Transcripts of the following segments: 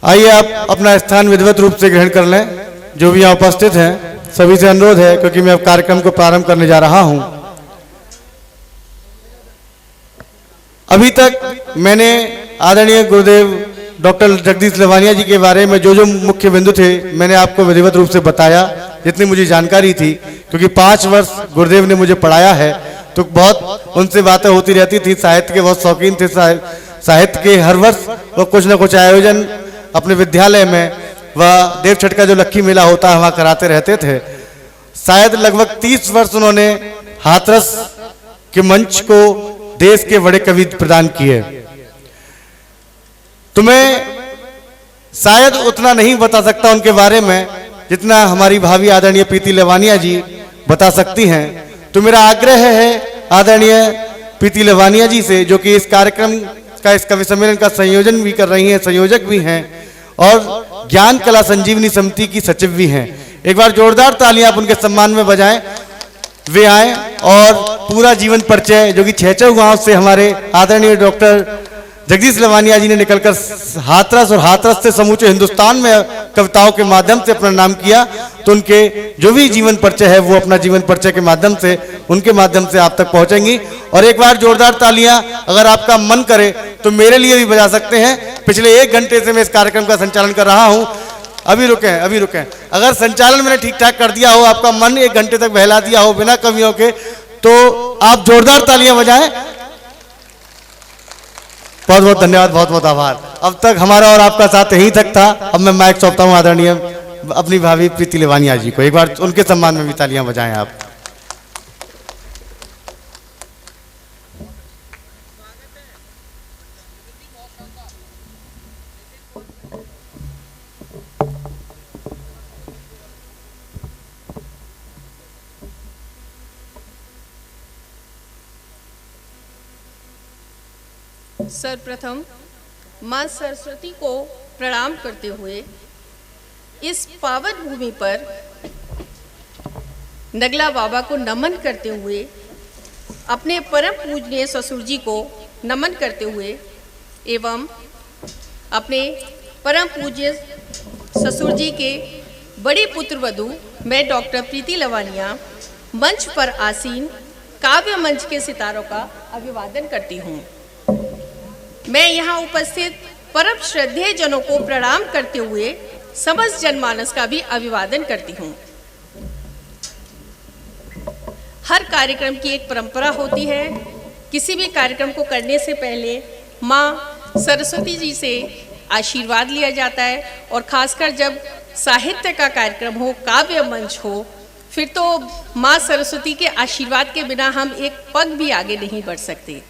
आइए आप अपना स्थान विधिवत रूप से ग्रहण कर लें। जो भी यहाँ उपस्थित हैं सभी से अनुरोध है, क्योंकि मैं अब कार्यक्रम को प्रारंभ करने जा रहा हूं। अभी तक मैंने आदरणीय गुरुदेव डॉक्टर जगदीश लवानिया जी के बारे में जो मुख्य बिंदु थे मैंने आपको विधिवत रूप से बताया, जितनी मुझे जानकारी थी, क्योंकि 5 वर्ष गुरुदेव ने मुझे पढ़ाया है, तो बहुत उनसे बातें होती रहती थी। साहित्य के बहुत शौकीन थे। साहित्य के हर वर्ष वो कुछ न कुछ आयोजन अपने विद्यालय में व देव छठ का जो लक्खी मेला होता है वहाँ कराते रहते थे। शायद लगभग 30 वर्ष उन्होंने हाथरस के मंच को देश के बड़े कवि प्रदान किए। तो मैं शायद उतना नहीं बता सकता उनके बारे में जितना हमारी भाभी आदरणीय प्रीति लवानिया जी बता सकती हैं। तो मेरा आग्रह है आदरणीय प्रीति लवानिया जी से, जो कि इस कार्यक्रम का, इस कवि सम्मेलन का संयोजन भी कर रही हैं, संयोजक भी हैं और ज्ञान कला संजीवनी समिति की सचिव भी हैं। एक बार जोरदार तालियां आप उनके सम्मान में बजाएं। वे आए और पूरा जीवन परिचय, जो कि छेचौ गांव से हमारे आदरणीय डॉक्टर जगदीश लवानिया जी ने निकलकर हाथरस और हाथरस से समूचे हिंदुस्तान में कविताओं के माध्यम से अपना नाम किया, तो उनके जो भी जीवन परिचय है वो अपना जीवन परिचय के माध्यम से, उनके माध्यम से आप तक पहुंचेंगी। और एक बार जोरदार तालियां अगर आपका मन करे तो मेरे लिए भी बजा सकते हैं। पिछले 1 घंटे से मैं इस कार्यक्रम का संचालन कर रहा हूं। अभी रुकें। अगर संचालन मैंने ठीक ठाक कर दिया हो, आपका मन 1 घंटे तक बहला दिया हो बिना कवियों के, तो आप जोरदार तालियां बजाएं। बहुत बहुत धन्यवाद, बहुत बहुत आभार। अब तक हमारा और आपका साथ यहीं तक था। अब मैं माइक सौंपता हूं आदरणीय अपनी भाभी प्रीति लवानिया जी को। एक बार उनके सम्मान में भी तालियां बजाएं आप। सर्वप्रथम मां सरस्वती को प्रणाम करते हुए इस पावन भूमि पर नगला बाबा को नमन करते हुए, अपने परम पूजनीय ससुर जी को नमन करते हुए एवं अपने परम पूज्य ससुर जी के बड़ी पुत्र वधू मैं डॉक्टर प्रीति लवानिया मंच पर आसीन काव्य मंच के सितारों का अभिवादन करती हूँ। मैं यहाँ उपस्थित परम श्रद्धेय जनों को प्रणाम करते हुए समस्त जनमानस का भी अभिवादन करती हूँ। हर कार्यक्रम की एक परंपरा होती है। किसी भी कार्यक्रम को करने से पहले माँ सरस्वती जी से आशीर्वाद लिया जाता है, और खासकर जब साहित्य का कार्यक्रम हो, काव्य मंच हो, फिर तो माँ सरस्वती के आशीर्वाद के बिना हम एक पग भी आगे नहीं बढ़ सकते।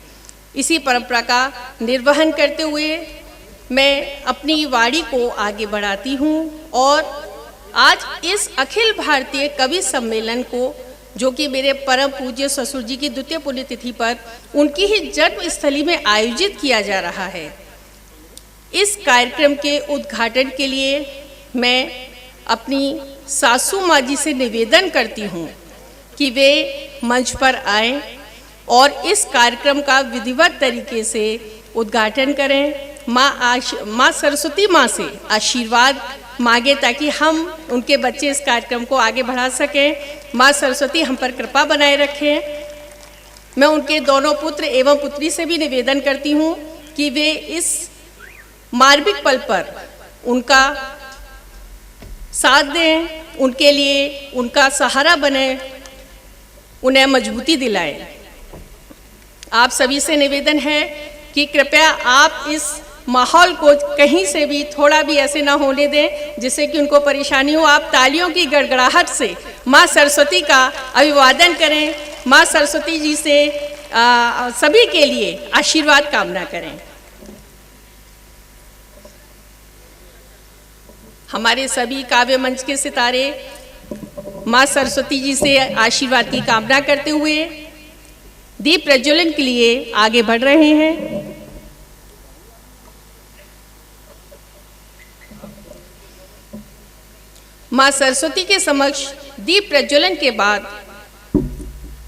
इसी परंपरा का निर्वहन करते हुए मैं अपनी वाणी को आगे बढ़ाती हूँ और आज इस अखिल भारतीय कवि सम्मेलन को, जो कि मेरे परम पूज्य ससुर जी की द्वितीय पुण्यतिथि पर उनकी ही जन्म स्थली में आयोजित किया जा रहा है, इस कार्यक्रम के उद्घाटन के लिए मैं अपनी सासू माँ जी से निवेदन करती हूँ कि वे मंच पर आएं और इस कार्यक्रम का विधिवत तरीके से उद्घाटन करें। माँ सरस्वती माँ से आशीर्वाद मांगे ताकि हम उनके बच्चे इस कार्यक्रम को आगे बढ़ा सकें। माँ सरस्वती हम पर कृपा बनाए रखें। मैं उनके दोनों पुत्र एवं पुत्री से भी निवेदन करती हूँ कि वे इस मार्मिक पल पर उनका साथ दें, उनके लिए उनका सहारा बने, उन्हें मजबूती दिलाएं। आप सभी से निवेदन है कि कृपया आप इस माहौल को कहीं से भी थोड़ा भी ऐसे ना होने दें जिससे कि उनको परेशानी हो। आप तालियों की गड़गड़ाहट से माँ सरस्वती का अभिवादन करें। माँ सरस्वती जी से सभी के लिए आशीर्वाद कामना करें। हमारे सभी काव्य मंच के सितारे माँ सरस्वती जी से आशीर्वाद की कामना करते हुए दीप प्रज्वलन के लिए आगे बढ़ रहे हैं। माँ सरस्वती के समक्ष दीप प्रज्वलन के बाद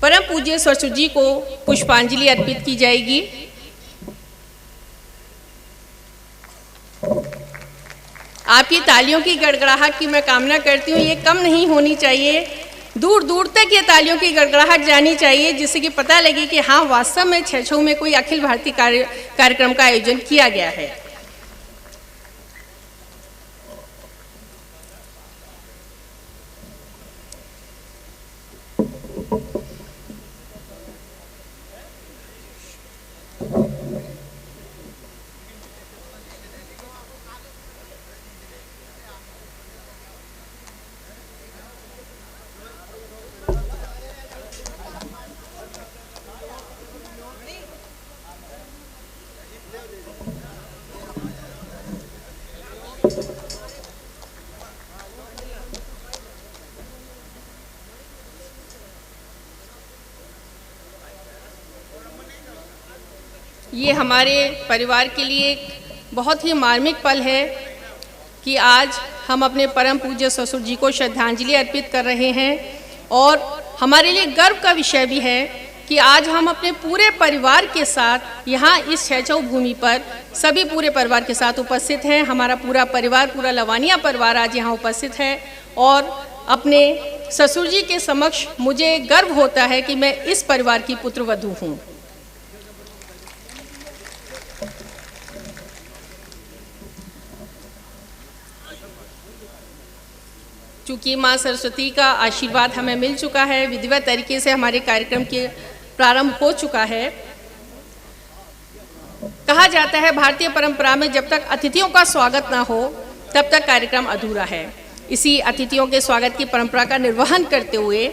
परम पूज्य ससुर जी को पुष्पांजलि अर्पित की जाएगी। आपकी तालियों की गड़गड़ाहट की मैं कामना करती हूँ, ये कम नहीं होनी चाहिए, दूर दूर तक ये तालियों की गड़गड़ाहट जानी चाहिए, जिससे कि पता लगे कि हाँ वास्तव में छेछऊ में कोई अखिल भारतीय कार्यक्रम का आयोजन किया गया है। ये हमारे परिवार के लिए एक बहुत ही मार्मिक पल है कि आज हम अपने परम पूज्य ससुर जी को श्रद्धांजलि अर्पित कर रहे हैं, और हमारे लिए गर्व का विषय भी है कि आज हम अपने पूरे परिवार के साथ यहाँ इस छेछऊ भूमि पर सभी पूरे परिवार के साथ उपस्थित हैं। हमारा पूरा परिवार, पूरा लवानिया परिवार आज यहाँ उपस्थित है, और अपने ससुर जी के समक्ष मुझे गर्व होता है कि मैं इस परिवार की पुत्रवधू हूँ। चूँकि माँ सरस्वती का आशीर्वाद हमें मिल चुका है, विधिवत तरीके से हमारे कार्यक्रम के प्रारंभ हो चुका है। कहा जाता है भारतीय परंपरा में जब तक अतिथियों का स्वागत ना हो तब तक कार्यक्रम अधूरा है। इसी अतिथियों के स्वागत की परंपरा का निर्वहन करते हुए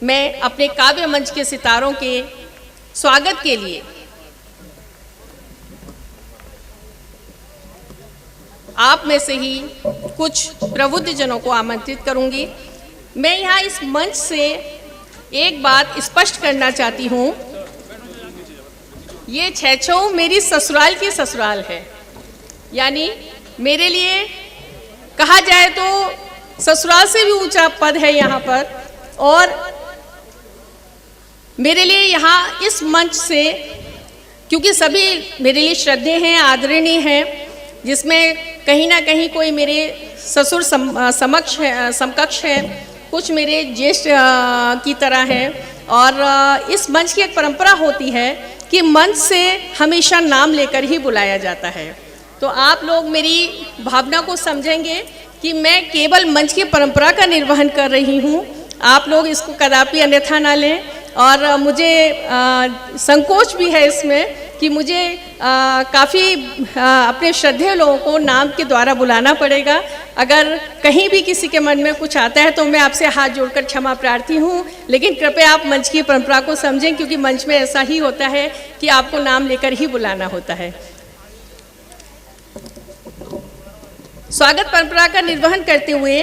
मैं अपने काव्य मंच के सितारों के स्वागत के लिए आप में से ही कुछ प्रबुद्ध जनों को आमंत्रित करूंगी। मैं यहाँ इस मंच से एक बात स्पष्ट करना चाहती हूँ, ये छेछऊ मेरी ससुराल की ससुराल है, यानी मेरे लिए कहा जाए तो ससुराल से भी ऊंचा पद है यहाँ पर, और मेरे लिए यहाँ इस मंच से, क्योंकि सभी मेरे लिए श्रद्धेय हैं, आदरणीय हैं, जिसमें कहीं ना कहीं कोई मेरे ससुर समकक्ष है, कुछ मेरे ज्येष्ठ की तरह हैं, और इस मंच की एक परंपरा होती है कि मंच से हमेशा नाम लेकर ही बुलाया जाता है। तो आप लोग मेरी भावना को समझेंगे कि मैं केवल मंच की परंपरा का निर्वहन कर रही हूँ, आप लोग इसको कदापि अन्यथा ना लें। और मुझे संकोच भी है इसमें कि मुझे काफ़ी अपने श्रद्धेय लोगों को नाम के द्वारा बुलाना पड़ेगा। अगर कहीं भी किसी के मन में कुछ आता है तो मैं आपसे हाथ जोड़कर क्षमा प्रार्थी हूँ, लेकिन कृपया आप मंच की परंपरा को समझें, क्योंकि मंच में ऐसा ही होता है कि आपको नाम लेकर ही बुलाना होता है। स्वागत परंपरा का निर्वहन करते हुए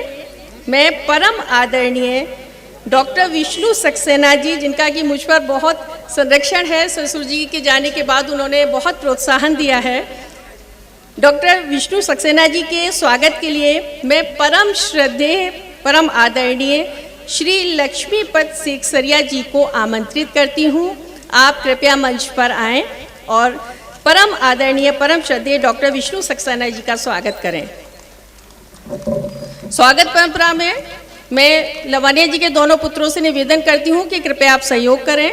मैं परम आदरणीय डॉक्टर विष्णु सक्सेना जी, जिनका कि मुझ पर बहुत संरक्षण है, ससुर जी के जाने के बाद उन्होंने बहुत प्रोत्साहन दिया है, डॉक्टर विष्णु सक्सेना जी के स्वागत के लिए मैं परम श्रद्धेय, परम आदरणीय श्री लक्ष्मीपत सेकसरिया जी को आमंत्रित करती हूँ। आप कृपया मंच पर आएं और परम आदरणीय, परम श्रद्धेय डॉक्टर विष्णु सक्सेना जी का स्वागत करें। स्वागत परंपरा में मैं लवानिया जी के दोनों पुत्रों से निवेदन करती हूँ कि कृपया आप सहयोग करें।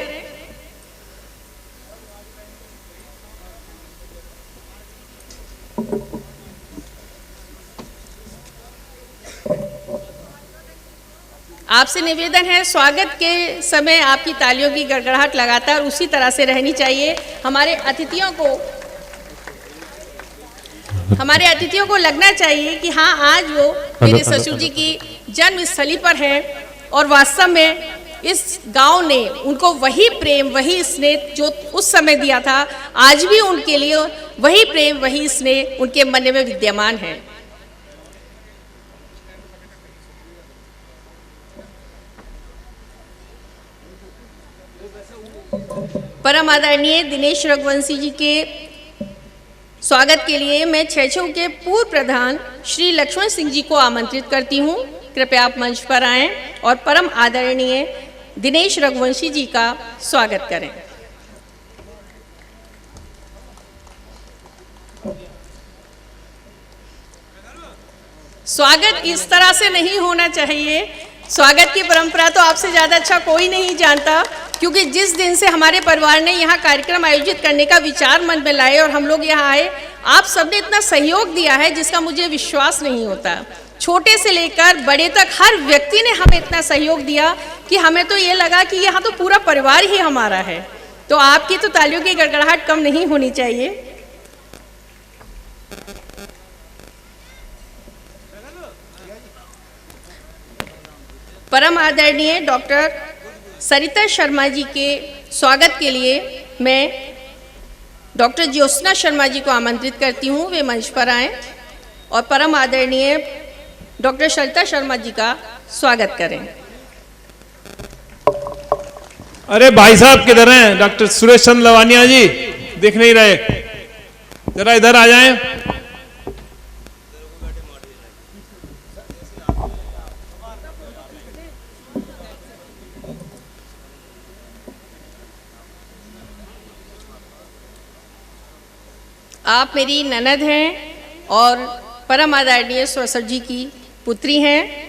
आपसे निवेदन है, स्वागत के समय आपकी तालियों की गड़गड़ाहट लगातार उसी तरह से रहनी चाहिए। हमारे अतिथियों को लगना चाहिए कि हाँ, आज वो मेरे ससुर जी की जन्मस्थली पर है, और वास्तव में इस गांव ने उनको वही प्रेम, वही स्नेह जो उस समय दिया था, आज भी उनके लिए वही प्रेम, वही स्नेह उनके मन में विद्यमान है। परम आदरणीय दिनेश रघुवंशी जी के स्वागत के लिए मैं छेछऊ के पूर्व प्रधान श्री लक्ष्मण सिंह जी को आमंत्रित करती हूँ। कृपया आप मंच पर आएं और परम आदरणीय दिनेश रघुवंशी जी का स्वागत करें। स्वागत इस तरह से नहीं होना चाहिए। स्वागत की परंपरा तो आपसे ज़्यादा अच्छा कोई नहीं जानता, क्योंकि जिस दिन से हमारे परिवार ने यहाँ कार्यक्रम आयोजित करने का विचार मन में लाए और हम लोग यहाँ आए, आप सबने इतना सहयोग दिया है जिसका मुझे विश्वास नहीं होता। छोटे से लेकर बड़े तक हर व्यक्ति ने हमें इतना सहयोग दिया कि हमें तो ये लगा कि यहाँ तो पूरा परिवार ही हमारा है। तो आपकी तो तालियों की गड़गड़ाहट कम नहीं होनी चाहिए। परम आदरणीय डॉक्टर सरिता शर्मा जी के स्वागत के लिए मैं डॉक्टर ज्योत्सना शर्मा जी को आमंत्रित करती हूँ, वे मंच पर आएं और परम आदरणीय डॉक्टर सरिता शर्मा जी का स्वागत करें। अरे भाई साहब किधर हैं? डॉक्टर सुरेश चंद्र लवानिया जी दिख नहीं रहे, जरा इधर आ जाएं। आप मेरी ननद हैं और परम आदरणीय स्वसर जी की पुत्री हैं।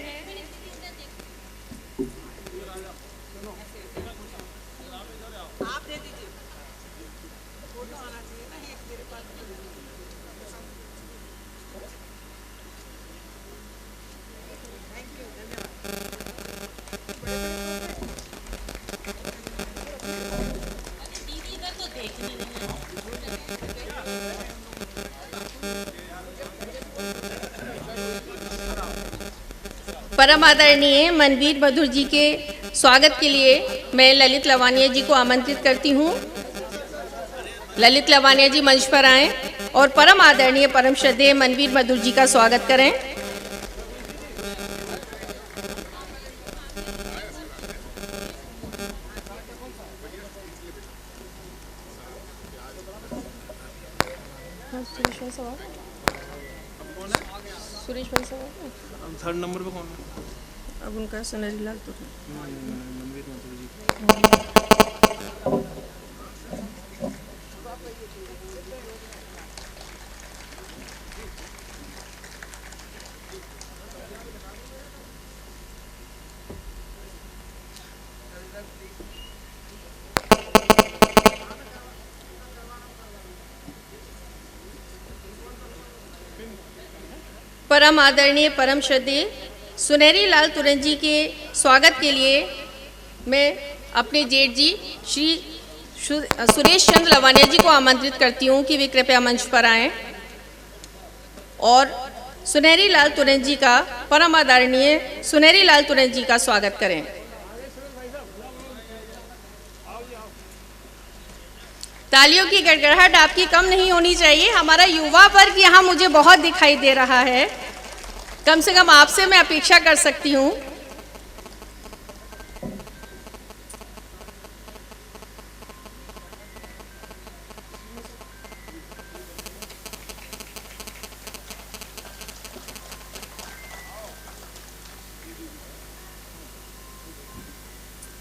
परम आदरणीय मनवीर मधुर जी के स्वागत के लिए मैं ललित लवानिया जी को आमंत्रित करती हूँ। ललित लवानिया जी मंच पर आएं और परम आदरणीय परम श्रद्धेय मनवीर मधुर जी का स्वागत करें। सुरेश भाई साहब थर्ड नंबर पे कौन है? अब उनका सुनहरी लाल तो परम आदरणीय परम श्रद्धेय सुनहरी लाल तुरंत जी के स्वागत के लिए मैं अपने जेठ जी श्री सुरेश चंद्र लवानिया जी को आमंत्रित करती हूँ कि वे कृपया मंच पर आएं और सुनहरी लाल तुरंत जी का परम आदरणीय सुनहरी लाल तुरंत जी का स्वागत करें। तालियों की गड़गड़ाहट आपकी कम नहीं होनी चाहिए। हमारा युवा वर्ग यहाँ मुझे बहुत दिखाई दे रहा है, कम से कम आपसे मैं अपेक्षा कर सकती हूँ।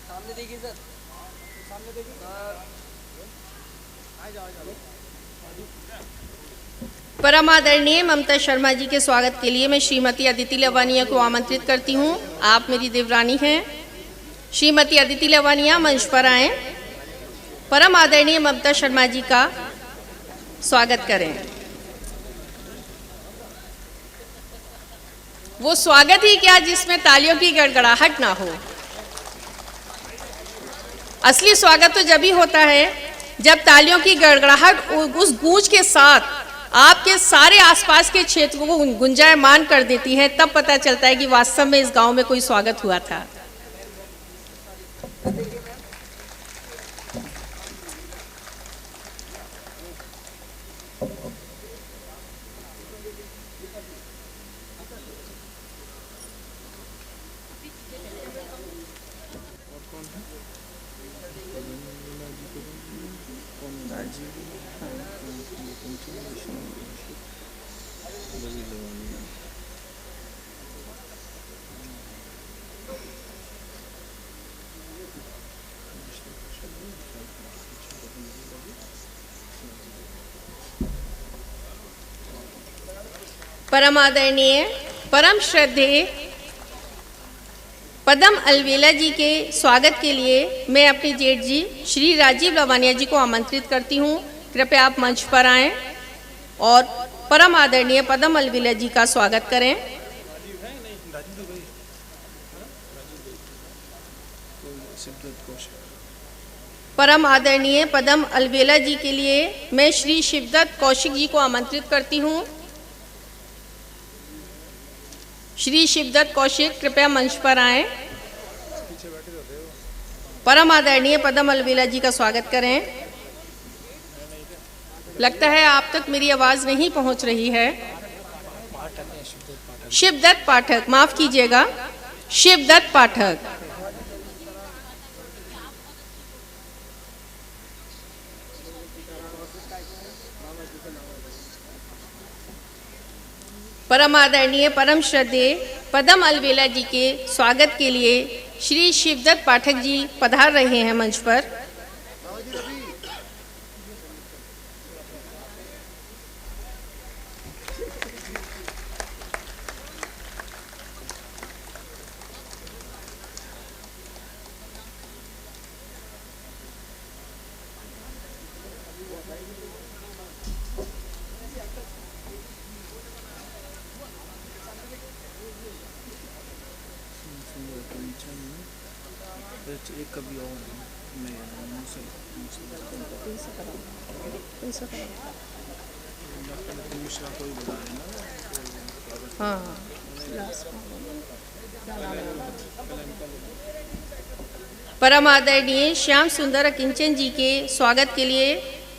सामने देखिए सर, सामने देखिए। परम आदरणीय ममता शर्मा जी के स्वागत के लिए मैं श्रीमती अदिति लवानिया को आमंत्रित करती हूँ। आप मेरी देवरानी हैं। श्रीमती अदिति लवानिया मंच पर आएं। परम आदरणीय ममता शर्मा जी का स्वागत करें। वो स्वागत ही क्या जिसमें तालियों की गड़गड़ाहट ना हो। असली स्वागत तो जब ही होता है जब तालियों की गड़गड़ाहट उस गूंज के साथ आपके सारे आसपास के क्षेत्र को गुंजायमान कर देती है, तब पता चलता है कि वास्तव में इस गांव में कोई स्वागत हुआ था। परम आदरणीय परम श्रद्धेय पदम अलवेला जी के स्वागत के लिए मैं अपने जेठ जी श्री राजीव लवानिया जी को आमंत्रित करती हूँ। कृपया आप मंच पर आएं और परम आदरणीय पदम अलवेला जी का स्वागत करें। परम आदरणीय पदम अलवेला जी के लिए मैं श्री शिवदत्त कौशिक जी को आमंत्रित करती हूँ। श्री शिवदत्त कौशिक कृपया मंच पर आएं। परम आदरणीय पदम अलवेला जी का स्वागत करें। लगता है आप तक मेरी आवाज नहीं पहुंच रही है। शिवदत्त पाठक, माफ कीजिएगा, शिवदत्त पाठक। परम आदरणीय परम श्रद्धेय पदम अलवेला जी के स्वागत के लिए श्री शिवदत्त पाठक जी पधार रहे हैं मंच पर। परम आदरणीय श्याम सुंदर अकिंचन जी के स्वागत के लिए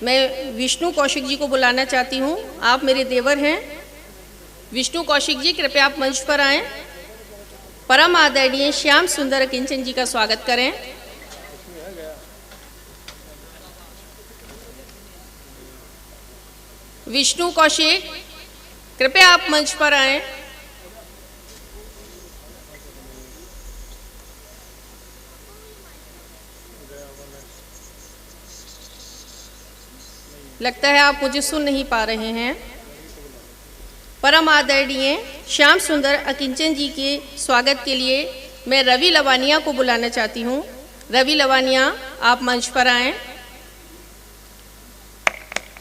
मैं विष्णु कौशिक जी को बुलाना चाहती हूँ। आप मेरे देवर हैं। विष्णु कौशिक जी कृपया आप मंच पर आएं। परम आदरणीय श्याम सुंदर अकिंचन जी का स्वागत करें। विष्णु कौशिक कृपया आप मंच पर आएं। लगता है आप मुझे सुन नहीं पा रहे हैं। परम आदरणीय श्याम सुंदर अकिंचन जी के स्वागत के लिए मैं रवि लवानिया को बुलाना चाहती हूँ। रवि लवानिया आप मंच पर आएं।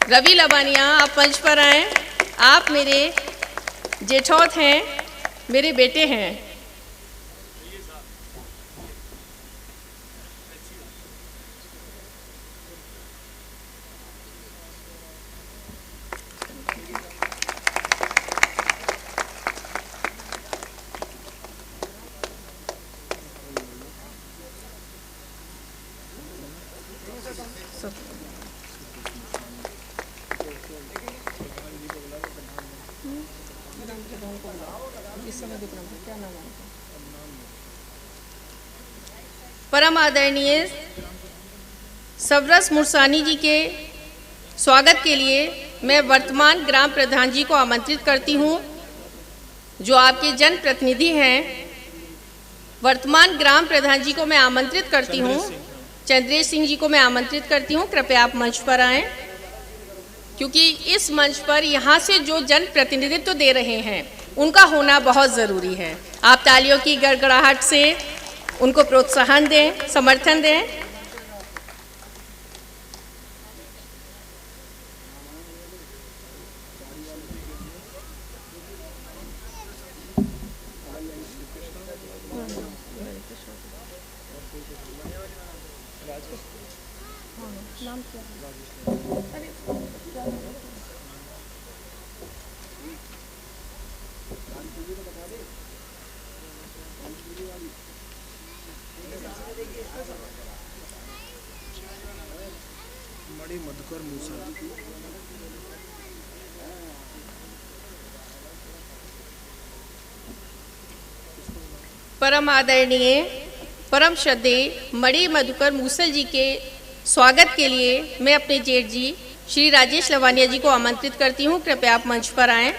रवि लवानिया आप मंच पर आएं। आप मेरे जेठौत हैं, मेरे बेटे हैं। परम आदरणीय सवरस मुरसानी जी के स्वागत के लिए मैं वर्तमान ग्राम प्रधान जी को आमंत्रित करती हूं, जो आपके जनप्रतिनिधि हैं। वर्तमान ग्राम प्रधान जी को मैं आमंत्रित करती हूं, चंद्रेश सिंह जी को मैं आमंत्रित करती हूं। कृपया आप मंच पर आएं, क्योंकि इस मंच पर यहाँ से जो जनप्रतिनिधित्व दे रहे हैं उनका होना बहुत ज़रूरी है। आप तालियों की गड़गड़ाहट से उनको प्रोत्साहन दें, समर्थन दें। मधुकर मूसा। परम आदरणीय परम श्रद्धेय मणि मधुकर मूसल जी के स्वागत के लिए मैं अपने जेठ जी श्री राजेश लवानिया जी को आमंत्रित करती हूँ। कृपया आप मंच पर आएं।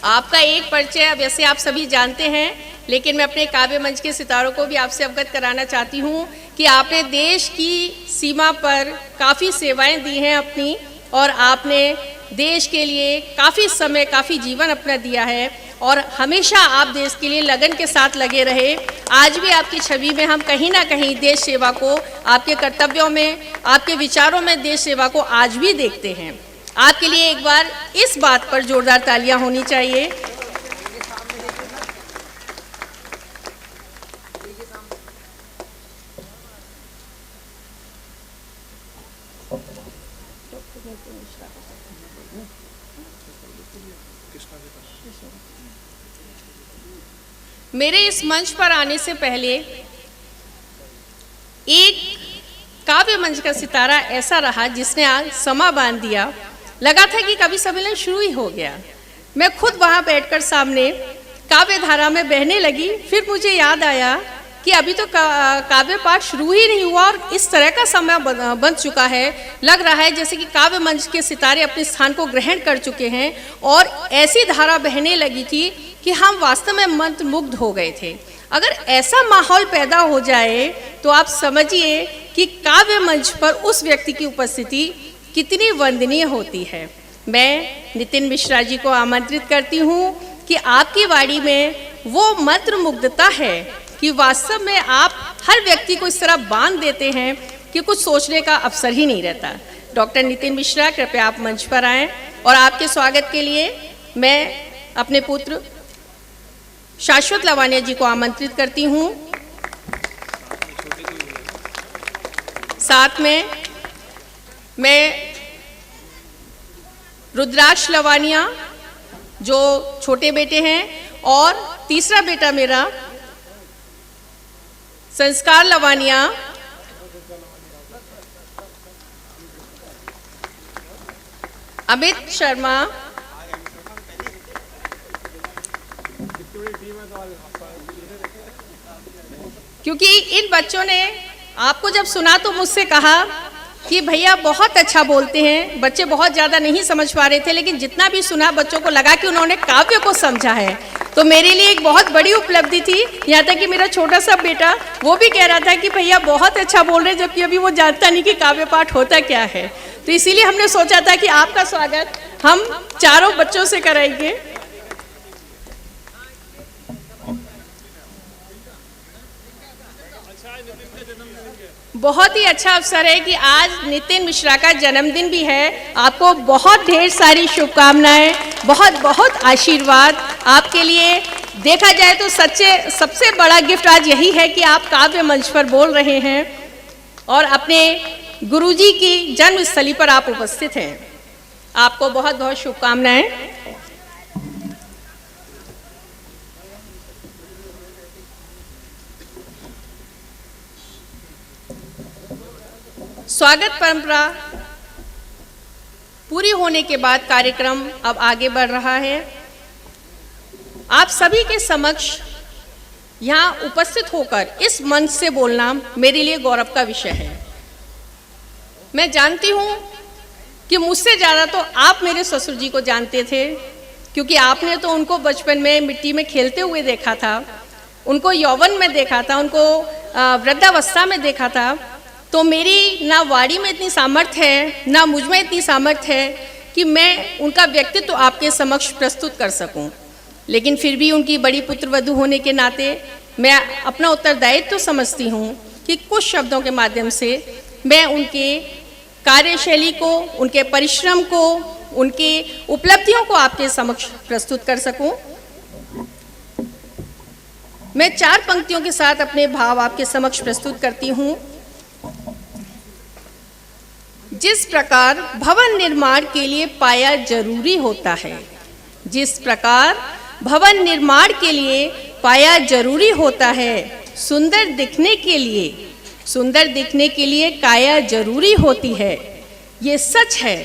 आपका एक परिचय वैसे आप सभी जानते हैं, लेकिन मैं अपने काव्य मंच के सितारों को भी आपसे अवगत कराना चाहती हूँ कि आपने देश की सीमा पर काफ़ी सेवाएं दी हैं अपनी, और आपने देश के लिए काफ़ी समय, काफ़ी जीवन अपना दिया है, और हमेशा आप देश के लिए लगन के साथ लगे रहे। आज भी आपकी छवि में हम कहीं ना कहीं देश सेवा को, आपके कर्तव्यों में, आपके विचारों में देश सेवा को आज भी देखते हैं। आपके लिए एक बार इस बात पर जोरदार तालियां होनी चाहिए। मेरे इस मंच पर आने से पहले एक काव्य मंच का सितारा ऐसा रहा जिसने आज समा बांध दिया। लगा था कि कवि सम्मेलन शुरू ही हो गया। मैं खुद वहां बैठकर सामने काव्य धारा में बहने लगी। फिर मुझे याद आया कि अभी तो काव्य पाठ शुरू ही नहीं हुआ और इस तरह का समय बन चुका है। लग रहा है जैसे कि काव्य मंच के सितारे अपने स्थान को ग्रहण कर चुके हैं, और ऐसी धारा बहने लगी थी कि हम वास्तव में मंत्रमुग्ध हो गए थे। अगर ऐसा माहौल पैदा हो जाए तो आप समझिए कि काव्य मंच पर उस व्यक्ति की उपस्थिति कितनी वंदनीय होती है। मैं नितिन मिश्रा जी को आमंत्रित करती हूँ कि आपकी वाणी में वो मंत्रमुग्धता है कि वास्तव में आप हर व्यक्ति को इस तरह बांध देते हैं कि कुछ सोचने का अवसर ही नहीं रहता। डॉक्टर नितिन मिश्रा, कृपया आप मंच पर आएं, और आपके स्वागत के लिए मैं अपने पुत्र शाश्वत लवानिया जी को आमंत्रित करती हूँ। साथ में मैं रुद्राक्ष लवानिया जो छोटे बेटे हैं, और तीसरा बेटा मेरा संस्कार लवानिया, अमित शर्मा, क्योंकि इन बच्चों ने आपको जब सुना तो मुझसे कहा कि भैया बहुत अच्छा बोलते हैं। बच्चे बहुत ज़्यादा नहीं समझ पा रहे थे, लेकिन जितना भी सुना बच्चों को लगा कि उन्होंने काव्य को समझा है। तो मेरे लिए एक बहुत बड़ी उपलब्धि थी। यहाँ तक कि मेरा छोटा सा बेटा वो भी कह रहा था कि भैया बहुत अच्छा बोल रहे हैं, जबकि अभी वो जानता नहीं कि काव्य पाठ होता क्या है। तो इसीलिए हमने सोचा था कि आपका स्वागत हम चारों बच्चों से कराएंगे। बहुत ही अच्छा अवसर है कि आज नितिन मिश्रा का जन्मदिन भी है। आपको बहुत ढेर सारी शुभकामनाएं, बहुत बहुत आशीर्वाद आपके लिए। देखा जाए तो सबसे बड़ा गिफ्ट आज यही है कि आप काव्य मंच पर बोल रहे हैं और अपने गुरुजी की जन्मस्थली पर आप उपस्थित हैं। आपको बहुत बहुत शुभकामनाएं। स्वागत परंपरा पूरी होने के बाद कार्यक्रम अब आगे बढ़ रहा है। आप सभी के समक्ष यहाँ उपस्थित होकर इस मंच से बोलना मेरे लिए गौरव का विषय है। मैं जानती हूँ कि मुझसे ज़्यादा तो आप मेरे ससुर जी को जानते थे, क्योंकि आपने तो उनको बचपन में मिट्टी में खेलते हुए देखा था, उनको यौवन में देखा था, उनको वृद्धावस्था में देखा था। तो मेरी ना वाणी में इतनी सामर्थ्य है, ना मुझ में इतनी सामर्थ्य है कि मैं उनका व्यक्तित्व तो आपके समक्ष प्रस्तुत कर सकूं। लेकिन फिर भी उनकी बड़ी पुत्रवधू होने के नाते मैं अपना उत्तरदायित्व तो समझती हूं कि कुछ शब्दों के माध्यम से मैं उनके कार्यशैली को, उनके परिश्रम को, उनकी उपलब्धियों को आपके समक्ष प्रस्तुत कर सकूं। मैं 4 पंक्तियों के साथ अपने भाव आपके समक्ष प्रस्तुत करती हूं। जिस प्रकार भवन निर्माण के लिए पाया जरूरी होता है, जिस प्रकार भवन निर्माण के लिए पाया जरूरी होता है, सुंदर दिखने के लिए काया जरूरी होती है। ये सच है,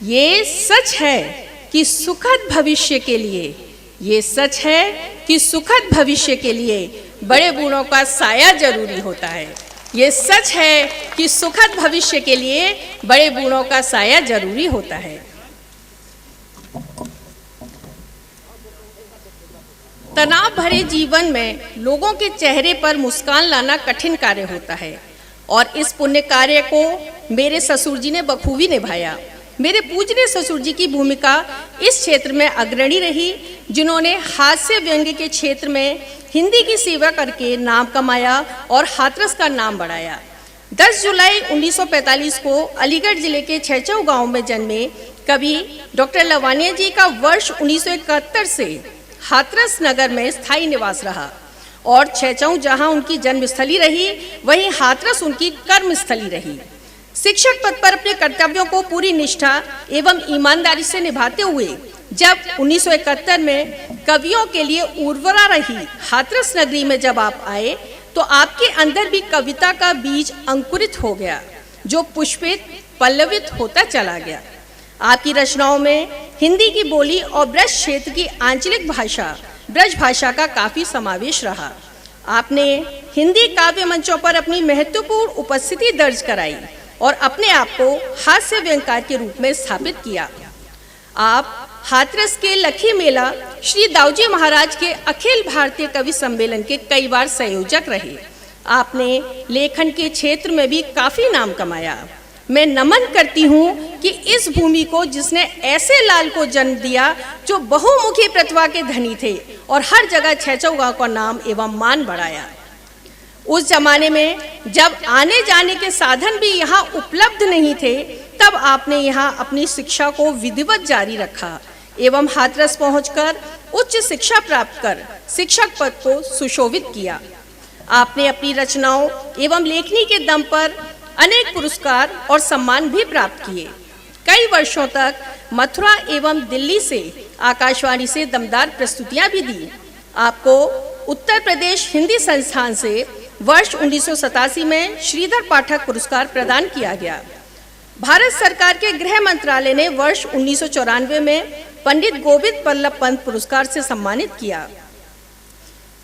ये सच है कि सुखद भविष्य के लिए, ये सच है कि सुखद भविष्य के लिए बड़े बूढ़ों का साया जरूरी होता है। ये सच है कि सुखद भविष्य के लिए बड़े बूढ़ों का साया जरूरी होता है। तनाव भरे जीवन में लोगों के चेहरे पर मुस्कान लाना कठिन कार्य होता है और इस पुण्य कार्य को मेरे ससुर जी ने बखूबी निभाया। मेरे पूजनीय ससुर जी की भूमिका इस क्षेत्र में अग्रणी रही, जिन्होंने हास्य व्यंग्य के क्षेत्र में हिंदी की सेवा करके नाम कमाया और हाथरस का नाम बढ़ाया। 10 जुलाई 1945 को अलीगढ़ जिले के छैचौ गांव में जन्मे कवि डॉक्टर लवानिया जी का वर्ष 1971 से हाथरस नगर में स्थायी निवास रहा और छैचौ जहां उनकी जन्मस्थली रही, वहीं हाथरस उनकी कर्मस्थली रही। शिक्षक पद पर अपने कर्तव्यों को पूरी निष्ठा एवं ईमानदारी से निभाते हुए जब 1971 में कवियों के लिए उर्वरा रही हाथरस नगरी में जब आप आए तो आपके अंदर भी कविता का बीज अंकुरित हो गया, जो पुष्पित पल्लवित होता चला गया। आपकी रचनाओं में हिंदी की बोली और ब्रज क्षेत्र की आंचलिक भाषा ब्रज भाषा का काफी समावेश रहा। आपने हिंदी काव्य मंचों पर अपनी महत्वपूर्ण उपस्थिति दर्ज कराई और अपने आप को हास्य व्यंग्यकार के रूप में स्थापित किया। आप हाथरस के लखी मेला श्री दाऊजी महाराज के अखिल भारतीय कवि सम्मेलन के कई बार संयोजक रहे। आपने लेखन के क्षेत्र में भी काफी नाम कमाया। मैं नमन करती हूँ कि इस भूमि को जिसने ऐसे लाल को जन्म दिया जो बहुमुखी प्रतिभा के धनी थे और हर जगह छैचौ गांव का नाम एवं मान बढ़ाया। उस जमाने में जब आने जाने के साधन भी यहाँ उपलब्ध नहीं थे, तब आपने यहाँ अपनी शिक्षा को विधिवत जारी रखा एवं हाथरस पहुंचकर उच्च शिक्षा प्राप्त कर शिक्षक पद को सुशोभित किया। आपने अपनी रचनाओं एवं लेखनी के दम पर अनेक पुरस्कार और सम्मान भी प्राप्त किए। कई वर्षों तक मथुरा एवं दिल्ली से आकाशवाणी से दमदार प्रस्तुतियां भी दी। आपको उत्तर प्रदेश हिंदी संस्थान से वर्ष 1987 में श्रीधर पाठक पुरस्कार प्रदान किया गया। भारत सरकार के गृह मंत्रालय ने वर्ष 1994 में पंडित गोविंद बल्लभ पंत पुरस्कार से सम्मानित किया।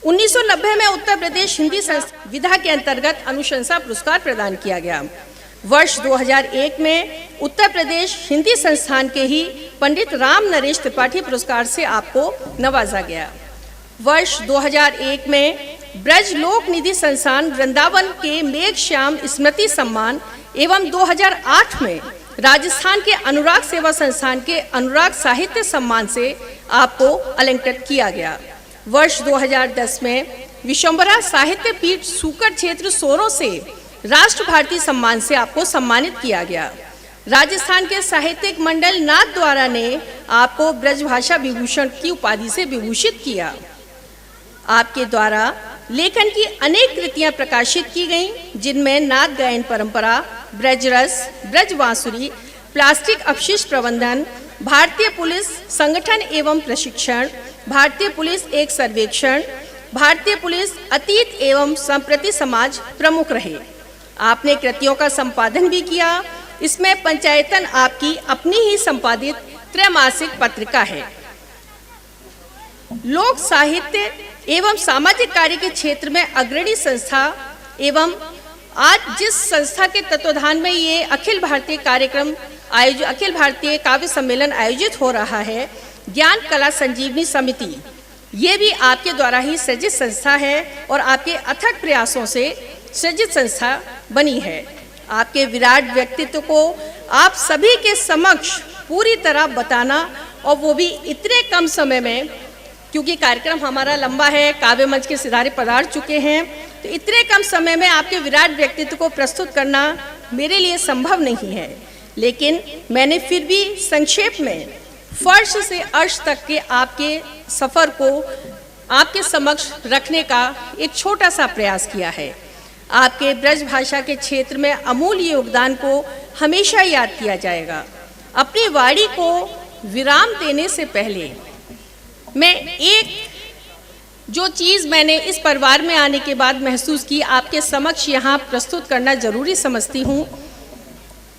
1990 में उत्तर प्रदेश हिंदी विधा के अंतर्गत अनुशंसा पुरस्कार प्रदान किया गया। वर्ष 2001 में उत्तर प्रदेश हिंदी संस्थान के ही पंडित राम नरेश त्रिपाठी पुरस्कार से आपको नवाजा गया। वर्ष 2001 में ब्रज लोक निधि संस्थान वृंदावन के मेघ श्याम स्मृति सम्मान एवं 2008 में राजस्थान के अनुराग सेवा संस्थान के अनुराग साहित्य सम्मान से आपको अलंकृत किया गया। वर्ष 2010 में विश्वम्भरा साहित्य पीठ सूकर क्षेत्र सोरों से राष्ट्र भारती सम्मान से आपको सम्मानित किया गया। राजस्थान के साहित्यिक मंडल नाथ द्वारा ने आपको ब्रजभाषा विभूषण की उपाधि से विभूषित किया। आपके द्वारा लेखन की अनेक कृतियां प्रकाशित की गईं, जिनमें नाथ गायन परंपरा, ब्रजरस, ब्रज बांसुरी, प्लास्टिक अपशिष्ट प्रबंधन, भारतीय पुलिस संगठन एवं प्रशिक्षण, भारतीय पुलिस एक सर्वेक्षण, भारतीय पुलिस अतीत एवं संप्रति समाज प्रमुख रहे। आपने कृतियों का संपादन भी किया। इसमें पंचायतन आपकी अपनी ही संपादित त्रैमासिक पत्रिका है। लोक साहित्य एवं सामाजिक कार्य के क्षेत्र में अग्रणी संस्था एवं आज जिस संस्था के तत्वाधान में ये अखिल भारतीय अखिल भारतीय काव्य सम्मेलन आयोजित हो रहा है, ज्ञान कला संजीवनी समिति, ये भी आपके द्वारा ही सृजित संस्था है और आपके अथक प्रयासों से सृजित संस्था बनी है। आपके विराट व्यक्तित्व को आप सभी के समक्ष पूरी तरह बताना, और वो भी इतने कम समय में, क्योंकि कार्यक्रम हमारा लंबा है, काव्य मंच के सितारे पधार चुके हैं, तो इतने कम समय में आपके विराट व्यक्तित्व को प्रस्तुत करना मेरे लिए संभव नहीं है। लेकिन मैंने फिर भी संक्षेप में फर्श से अर्श तक के आपके सफ़र को आपके समक्ष रखने का एक छोटा सा प्रयास किया है। आपके ब्रज भाषा के क्षेत्र में अमूल्य योगदान को हमेशा याद किया जाएगा। अपनी वाणी को विराम देने से पहले मैं एक जो चीज़ मैंने इस परिवार में आने के बाद महसूस की, आपके समक्ष यहाँ प्रस्तुत करना जरूरी समझती हूँ।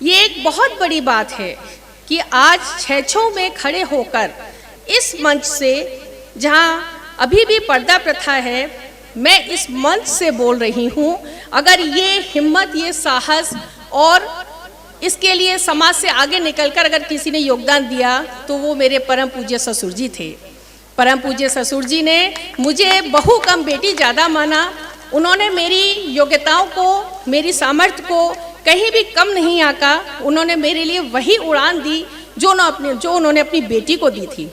ये एक बहुत बड़ी बात है कि आज छैचौ में खड़े होकर इस मंच से, जहाँ अभी भी पर्दा प्रथा है, मैं इस मंच से बोल रही हूँ। अगर ये हिम्मत, ये साहस और इसके लिए समाज से आगे निकलकर अगर किसी ने योगदान दिया तो वो मेरे परम पूज्य ससुर जी थे। परम पूज्य ससुर जी ने मुझे बहू कम बेटी ज़्यादा माना। उन्होंने मेरी योग्यताओं को, मेरी सामर्थ्य को कहीं भी कम नहीं आका। उन्होंने मेरे लिए वही उड़ान दी जो उन्होंने अपनी बेटी को दी थी।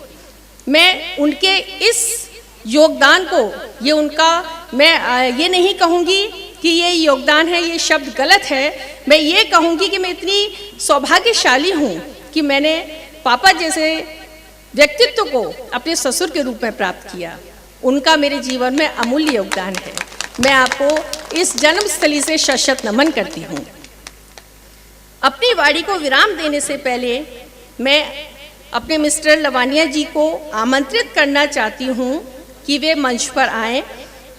मैं उनके इस योगदान को, ये उनका, मैं ये नहीं कहूँगी कि ये योगदान है, ये शब्द गलत है। मैं ये कहूँगी कि मैं इतनी सौभाग्यशाली हूँ कि मैंने पापा जैसे व्यक्तित्व को अपने ससुर के रूप में प्राप्त किया। उनका मेरे जीवन में अमूल्य योगदान है। मैं आपको इस जन्मस्थली से शत नमन करती हूँ। अपनी वाणी को विराम देने से पहले मैं अपने मिस्टर लवानिया जी को आमंत्रित करना चाहती हूँ कि वे मंच पर आएं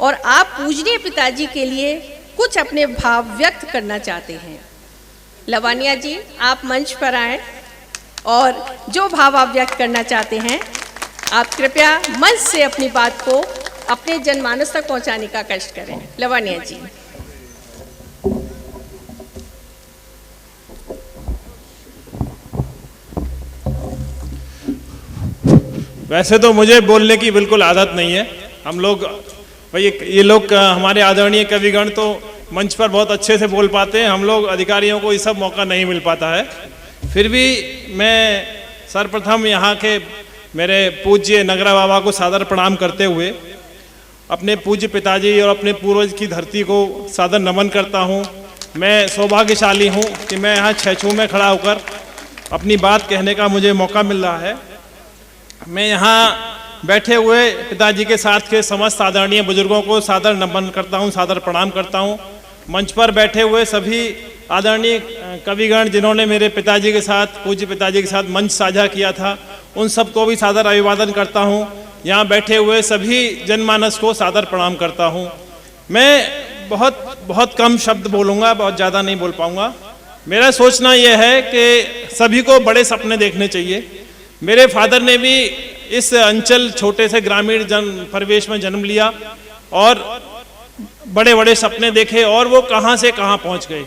और आप पूजनीय पिताजी के लिए कुछ अपने भाव व्यक्त करना चाहते हैं। लवानिया जी, आप मंच पर आएं और जो भाव आप व्यक्त करना चाहते हैं, आप कृपया मंच से अपनी बात को अपने जनमानस तक पहुंचाने का कष्ट करें। लवानिया जी। वैसे तो मुझे बोलने की बिल्कुल आदत नहीं है। हम लोग भाई, ये लोग हमारे आदरणीय कविगण तो मंच पर बहुत अच्छे से बोल पाते हैं। हम लोग अधिकारियों को ये सब मौका नहीं मिल पाता है। फिर भी मैं सर्वप्रथम यहाँ के मेरे पूज्य नगरा बाबा को सादर प्रणाम करते हुए अपने पूज्य पिताजी और अपने पूर्वज की धरती को सादर नमन करता हूँ। मैं सौभाग्यशाली हूँ कि मैं यहाँ छेछू में खड़ा होकर अपनी बात कहने का मुझे मौका मिल रहा है। मैं यहाँ बैठे हुए पिताजी के साथ के समस्त आदरणीय बुजुर्गों को सादर नमन करता हूँ, सादर प्रणाम करता हूँ। मंच पर बैठे हुए सभी आदरणीय कविगण जिन्होंने मेरे पिताजी के साथ, पूज्य पिताजी के साथ मंच साझा किया था, उन सबको भी सादर अभिवादन करता हूँ। यहाँ बैठे हुए सभी जनमानस को सादर प्रणाम करता हूँ। मैं बहुत कम शब्द बोलूँगा, बहुत ज़्यादा नहीं बोल पाऊँगा। मेरा सोचना यह है कि सभी को बड़े सपने देखने चाहिए। मेरे फादर ने भी इस अंचल छोटे से ग्रामीण परिवेश में जन्म लिया और बड़े बड़े सपने देखे और वो कहाँ से कहाँ पहुँच गए।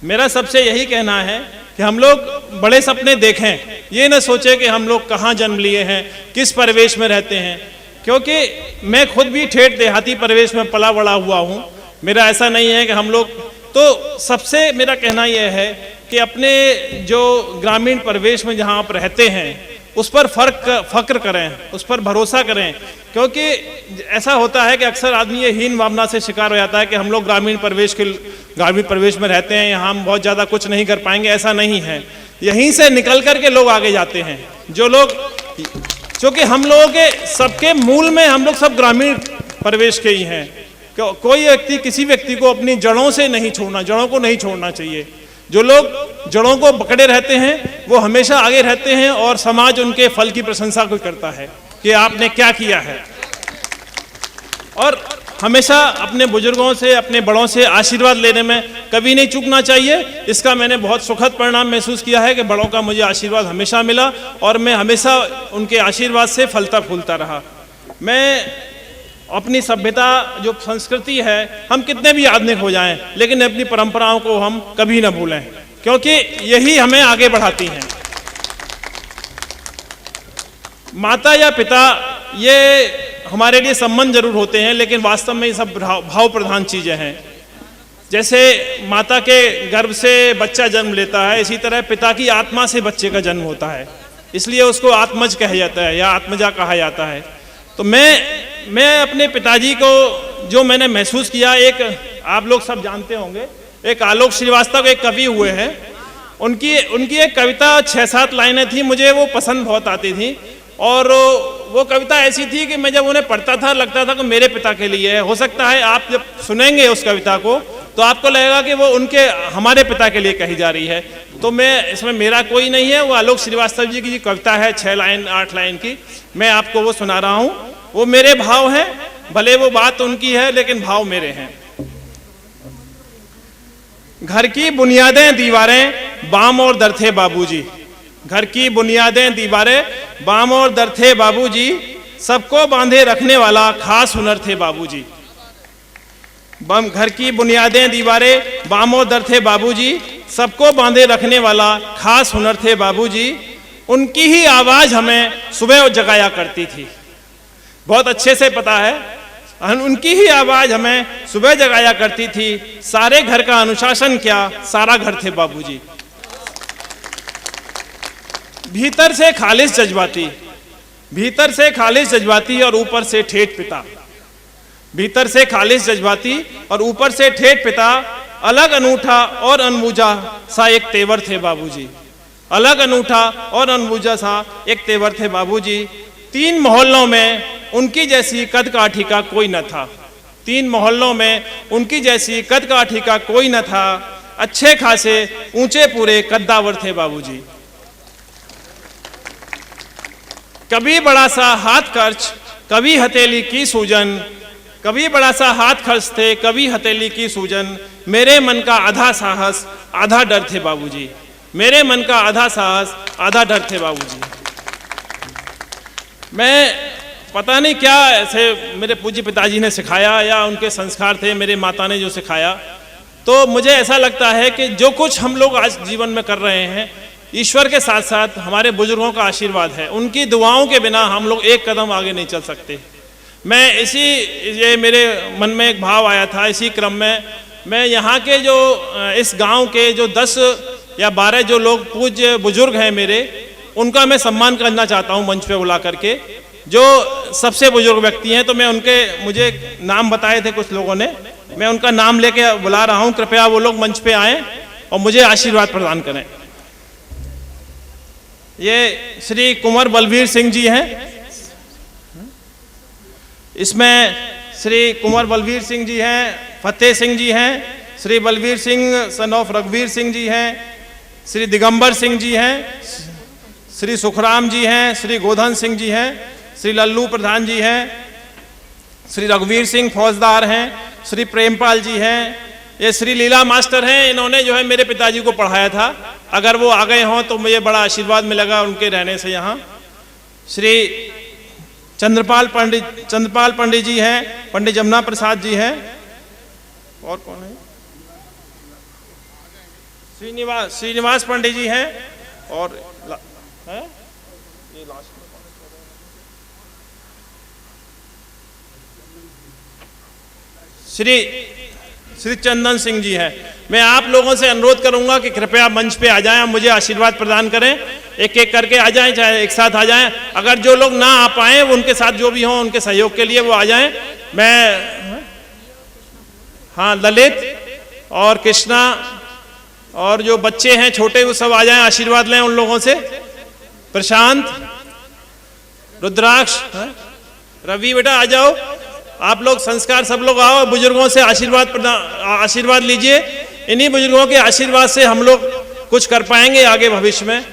मेरा सबसे यही कहना है कि हम लोग बड़े सपने देखें, ये न सोचें कि हम लोग कहाँ जन्म लिए हैं, किस परिवेश में रहते हैं। क्योंकि मैं खुद भी ठेठ देहाती परिवेश में पला बड़ा हुआ हूँ। मेरा ऐसा नहीं है कि हम लोग, तो सबसे मेरा कहना यह है कि अपने जो ग्रामीण परिवेश में जहाँ आप रहते हैं उस पर फक्र करें, उस पर भरोसा करें। क्योंकि ऐसा होता है कि अक्सर आदमी ये हीन भावना से शिकार हो जाता है कि हम लोग ग्रामीण परिवेश में रहते हैं, यहाँ हम बहुत ज़्यादा कुछ नहीं कर पाएंगे। ऐसा नहीं है। यहीं से निकल कर के लोग आगे जाते हैं। जो लोग, क्योंकि हम लोगों के सबके मूल में हम लोग सब ग्रामीण परिवेश के ही हैं। कोई व्यक्ति, किसी व्यक्ति को अपनी जड़ों से नहीं छोड़ना, जड़ों को नहीं छोड़ना चाहिए। जो लोग जड़ों को पकड़े रहते हैं वो हमेशा आगे रहते हैं और समाज उनके फल की प्रशंसा को करता है कि आपने क्या किया है। और हमेशा अपने बुजुर्गों से, अपने बड़ों से आशीर्वाद लेने में कभी नहीं चूकना चाहिए। इसका मैंने बहुत सुखद परिणाम महसूस किया है कि बड़ों का मुझे आशीर्वाद हमेशा मिला और मैं हमेशा उनके आशीर्वाद से फलता फूलता रहा। मैं अपनी सभ्यता, जो संस्कृति है, हम कितने भी आधुनिक हो जाएं, लेकिन अपनी परंपराओं को हम कभी ना भूलें, क्योंकि यही हमें आगे बढ़ाती हैं। माता या पिता ये हमारे लिए संबंध जरूर होते हैं, लेकिन वास्तव में ये सब भाव प्रधान चीजें हैं। जैसे माता के गर्भ से बच्चा जन्म लेता है, इसी तरह पिता की आत्मा से बच्चे का जन्म होता है, इसलिए उसको आत्मज कहा जाता है या आत्मजा कहा जाता है। तो मैं अपने पिताजी को जो मैंने महसूस किया, एक आप लोग सब जानते होंगे, एक आलोक श्रीवास्तव एक कवि हुए हैं, उनकी एक कविता 6-7 लाइनें थी, मुझे वो पसंद बहुत आती थी। और वो कविता ऐसी थी कि मैं जब उन्हें पढ़ता था लगता था कि मेरे पिता के लिए है। हो सकता है आप जब सुनेंगे उस कविता को तो आपको लगेगा कि वो हमारे पिता के लिए कही जा रही है। तो मैं इसमें मेरा कोई नहीं है, वो आलोक श्रीवास्तव जी की कविता है 6 लाइन 8 लाइन की, मैं आपको वो सुना रहा हूँ। वो मेरे भाव हैं, भले वो बात उनकी है लेकिन भाव मेरे हैं। घर की बुनियादें दीवारें बाम और दर थे बाबूजी, घर की बुनियादें दीवारें बाम और दर थे बाबूजी, सबको बांधे रखने वाला खास हुनर थे बाबूजी। घर की बुनियादें दीवारें बाम और दर थे बाबूजी, सबको बांधे रखने वाला खास हुनर थे बाबूजी। उनकी ही आवाज हमें सुबह जगाया करती थी। बहुत अच्छे से पता है। उनकी ही आवाज हमें सुबह जगाया करती थी। सारे घर का अनुशासन क्या, सारा घर थे बाबूजी। भीतर से खालिश जज्बाती, भीतर से खालिश जज्बाती और ऊपर से ठेठ पिता। भीतर से खालिश जज्बाती और ऊपर से ठेठ पिता। अलग अनूठा और अनबूझा सा एक तेवर थे बाबूजी। अलग अनूठा और अनबूझा सा एक तेवर थे बाबूजी। 3 मोहल्लों में उनकी जैसी कद काठी का कोई न था। 3 मोहल्लों में उनकी जैसी कद काठी का कोई न था। अच्छे खासे ऊंचे पूरे कद्दावर थे बाबूजी। कभी बड़ा सा हाथ खर्च, कभी हथेली की सूजन। कभी बड़ा सा हाथ खर्च थे, कभी हथेली की सूजन। मेरे मन का आधा साहस आधा डर थे बाबूजी। मेरे मन का आधा साहस आधा डर थे बाबूजी। मैं पता नहीं क्या ऐसे मेरे पूज्य पिताजी ने सिखाया या उनके संस्कार थे, मेरे माता ने जो सिखाया, तो मुझे ऐसा लगता है कि जो कुछ हम लोग आज जीवन में कर रहे हैं, ईश्वर के साथ साथ हमारे बुजुर्गों का आशीर्वाद है। उनकी दुआओं के बिना हम लोग एक कदम आगे नहीं चल सकते। मैं ये मेरे मन में एक भाव आया था। इसी क्रम में मैं यहाँ के जो इस गांव के जो 10 या 12 जो लोग पूज्य बुजुर्ग हैं मेरे, उनका मैं सम्मान करना चाहता हूँ मंच पे बुला करके। जो सबसे बुजुर्ग व्यक्ति हैं, तो मैं उनके, मुझे नाम बताए थे कुछ लोगों ने, मैं उनका नाम लेके बुला रहा हूँ। कृपया वो लोग मंच पे आएँ और मुझे आशीर्वाद प्रदान करें। ये श्री कुंवर बलवीर सिंह जी हैं। इसमें श्री कुंवर बलवीर सिंह जी हैं, फतेह सिंह जी हैं, श्री बलवीर सिंह सन ऑफ रघुवीर सिंह जी हैं, श्री दिगंबर सिंह जी हैं, श्री सुखराम जी हैं, श्री गोधन सिंह जी हैं, श्री लल्लू प्रधान जी हैं, श्री रघुवीर सिंह फौजदार हैं, श्री प्रेमपाल जी हैं, ये श्री लीला मास्टर हैं। इन्होंने जो है मेरे पिताजी को पढ़ाया था। अगर वो आ गए हों तो मुझे बड़ा आशीर्वाद मिलेगा उनके रहने से यहाँ। श्री चंद्रपाल पंडित जी हैं, पंडित जमुना प्रसाद जी हैं, और कौन है, श्रीनिवास पंडित जी हैं, और है? ये लास्ट श्री चंदन सिंह जी हैं। मैं आप लोगों से अनुरोध करूंगा कि कृपया मंच पे आ जाएं, मुझे आशीर्वाद प्रदान करें। एक एक करके आ जाएं, चाहे एक साथ आ जाएं। अगर जो लोग ना आ पाए, वो उनके साथ जो भी हों उनके सहयोग के लिए वो आ जाएं। मैं हाँ, ललित और कृष्णा और जो बच्चे हैं छोटे, वो सब आ जाएं, आशीर्वाद लें उन लोगों से। प्रशांत, रुद्राक्ष, रवि बेटा आ जाओ। आप लोग संस्कार सब लोग आओ, बुजुर्गों से आशीर्वाद लीजिए। इन्हीं बुजुर्गों के आशीर्वाद से हम लोग कुछ कर पाएंगे आगे भविष्य में।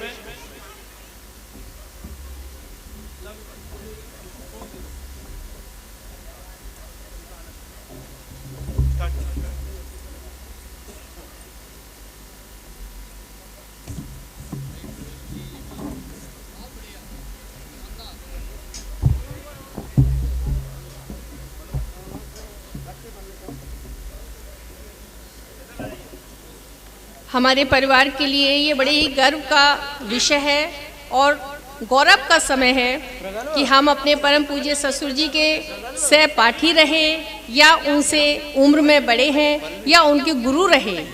हमारे परिवार के लिए ये बड़े ही गर्व का विषय है और गौरव का समय है कि हम अपने परम पूज्य ससुर जी के सहपाठी रहे, या उनसे उम्र में बड़े हैं, या उनके गुरु रहे।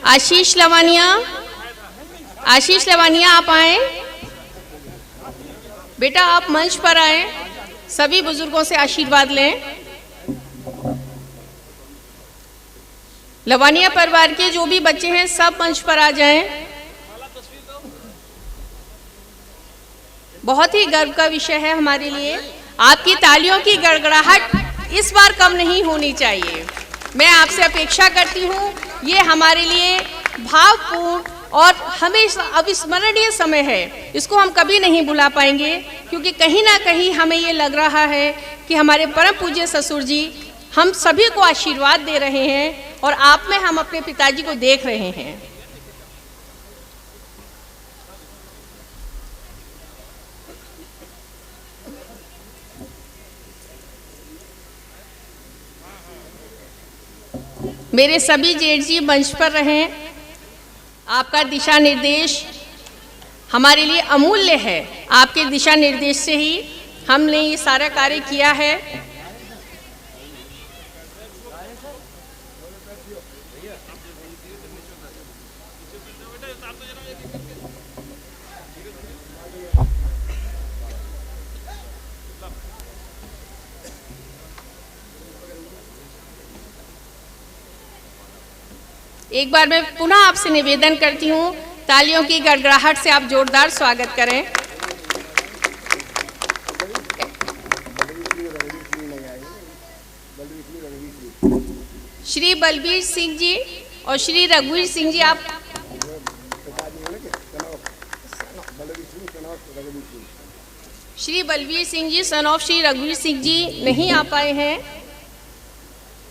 आशीष लवानिया आप आए बेटा, आप मंच पर आए, सभी बुजुर्गों से आशीर्वाद लें। लवानिया परिवार के जो भी बच्चे हैं सब मंच पर आ जाएं। बहुत ही गर्व का विषय है हमारे लिए। आपकी तालियों की गड़गड़ाहट इस बार कम नहीं होनी चाहिए। मैं आपसे अपेक्षा करती हूँ, ये हमारे लिए भावपूर्ण और हमेशा अविस्मरणीय समय है। इसको हम कभी नहीं भुला पाएंगे, क्योंकि कहीं ना कहीं हमें ये लग रहा है कि हमारे परम पूज्य ससुर जी हम सभी को आशीर्वाद दे रहे हैं, और आप में हम अपने पिताजी को देख रहे हैं। मेरे सभी जेठ जी मंच पर रहें। आपका दिशा निर्देश हमारे लिए अमूल्य है। आपके दिशा निर्देश से ही हमने ये सारा कार्य किया है। एक बार मैं पुनः आपसे निवेदन करती हूँ, तालियों की गड़गड़ाहट से आप जोरदार स्वागत करें। श्री बलबीर सिंह जी और श्री रघुवीर सिंह जी, आप श्री बलबीर सिंह जी सन ऑफ श्री रघुवीर सिंह जी नहीं आ पाए हैं।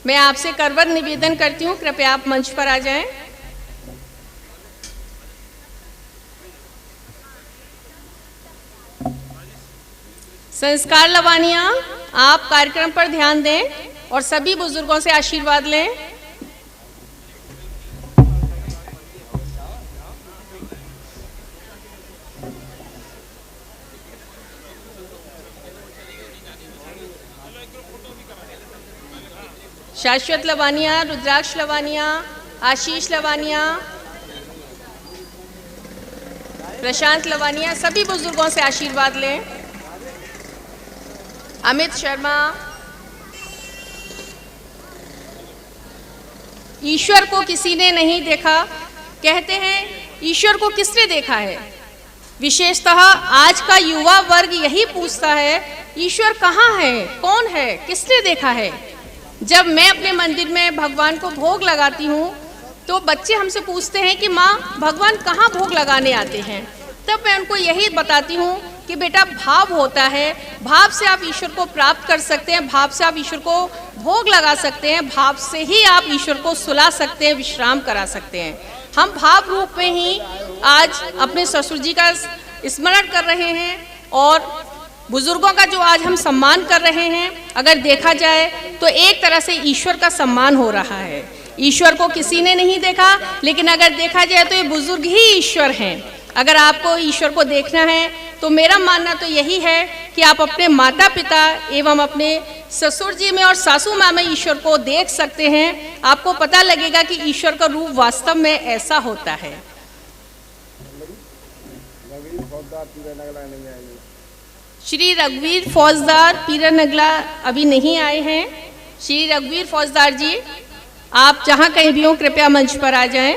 मैं आपसे करवर निवेदन करती हूँ, कृपया आप मंच पर आ जाएं। संस्कार लवानिया, आप कार्यक्रम पर ध्यान दें और सभी बुजुर्गों से आशीर्वाद लें। शाश्वत लवानिया, रुद्राक्ष लवानिया, आशीष लवानिया, प्रशांत लवानिया, सभी बुजुर्गों से आशीर्वाद लें। अमित शर्मा, ईश्वर को किसी ने नहीं देखा, कहते हैं ईश्वर को किसने देखा है। विशेषतः आज का युवा वर्ग यही पूछता है, ईश्वर कहाँ है, कौन है, किसने देखा है। जब मैं अपने मंदिर में भगवान को भोग लगाती हूँ तो बच्चे हमसे पूछते हैं कि माँ भगवान कहाँ भोग लगाने आते हैं। तब मैं उनको यही बताती हूँ कि बेटा भाव होता है, भाव से आप ईश्वर को प्राप्त कर सकते हैं, भाव से आप ईश्वर को भोग लगा सकते हैं, भाव से ही आप ईश्वर को सुला सकते हैं, विश्राम करा सकते हैं। हम भाव रूप में ही आज अपने ससुर जी का स्मरण कर रहे हैं और बुजुर्गों का जो आज हम सम्मान कर रहे हैं, अगर देखा जाए तो एक तरह से ईश्वर का सम्मान हो रहा है। ईश्वर को किसी ने नहीं देखा, लेकिन अगर देखा जाए तो ये बुजुर्ग ही ईश्वर हैं। अगर आपको ईश्वर को देखना है तो मेरा मानना तो यही है कि आप अपने माता पिता एवं अपने ससुर जी में और सासू माँ में ईश्वर को देख सकते हैं। आपको पता लगेगा कि ईश्वर का रूप वास्तव में ऐसा होता है। श्री रघुवीर फौजदार पीरा नगला अभी नहीं आए हैं। श्री रघुवीर फौजदार जी, आप जहाँ कहीं भी हों कृपया मंच पर आ जाएं।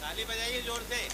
ताली बजाइए जोर से।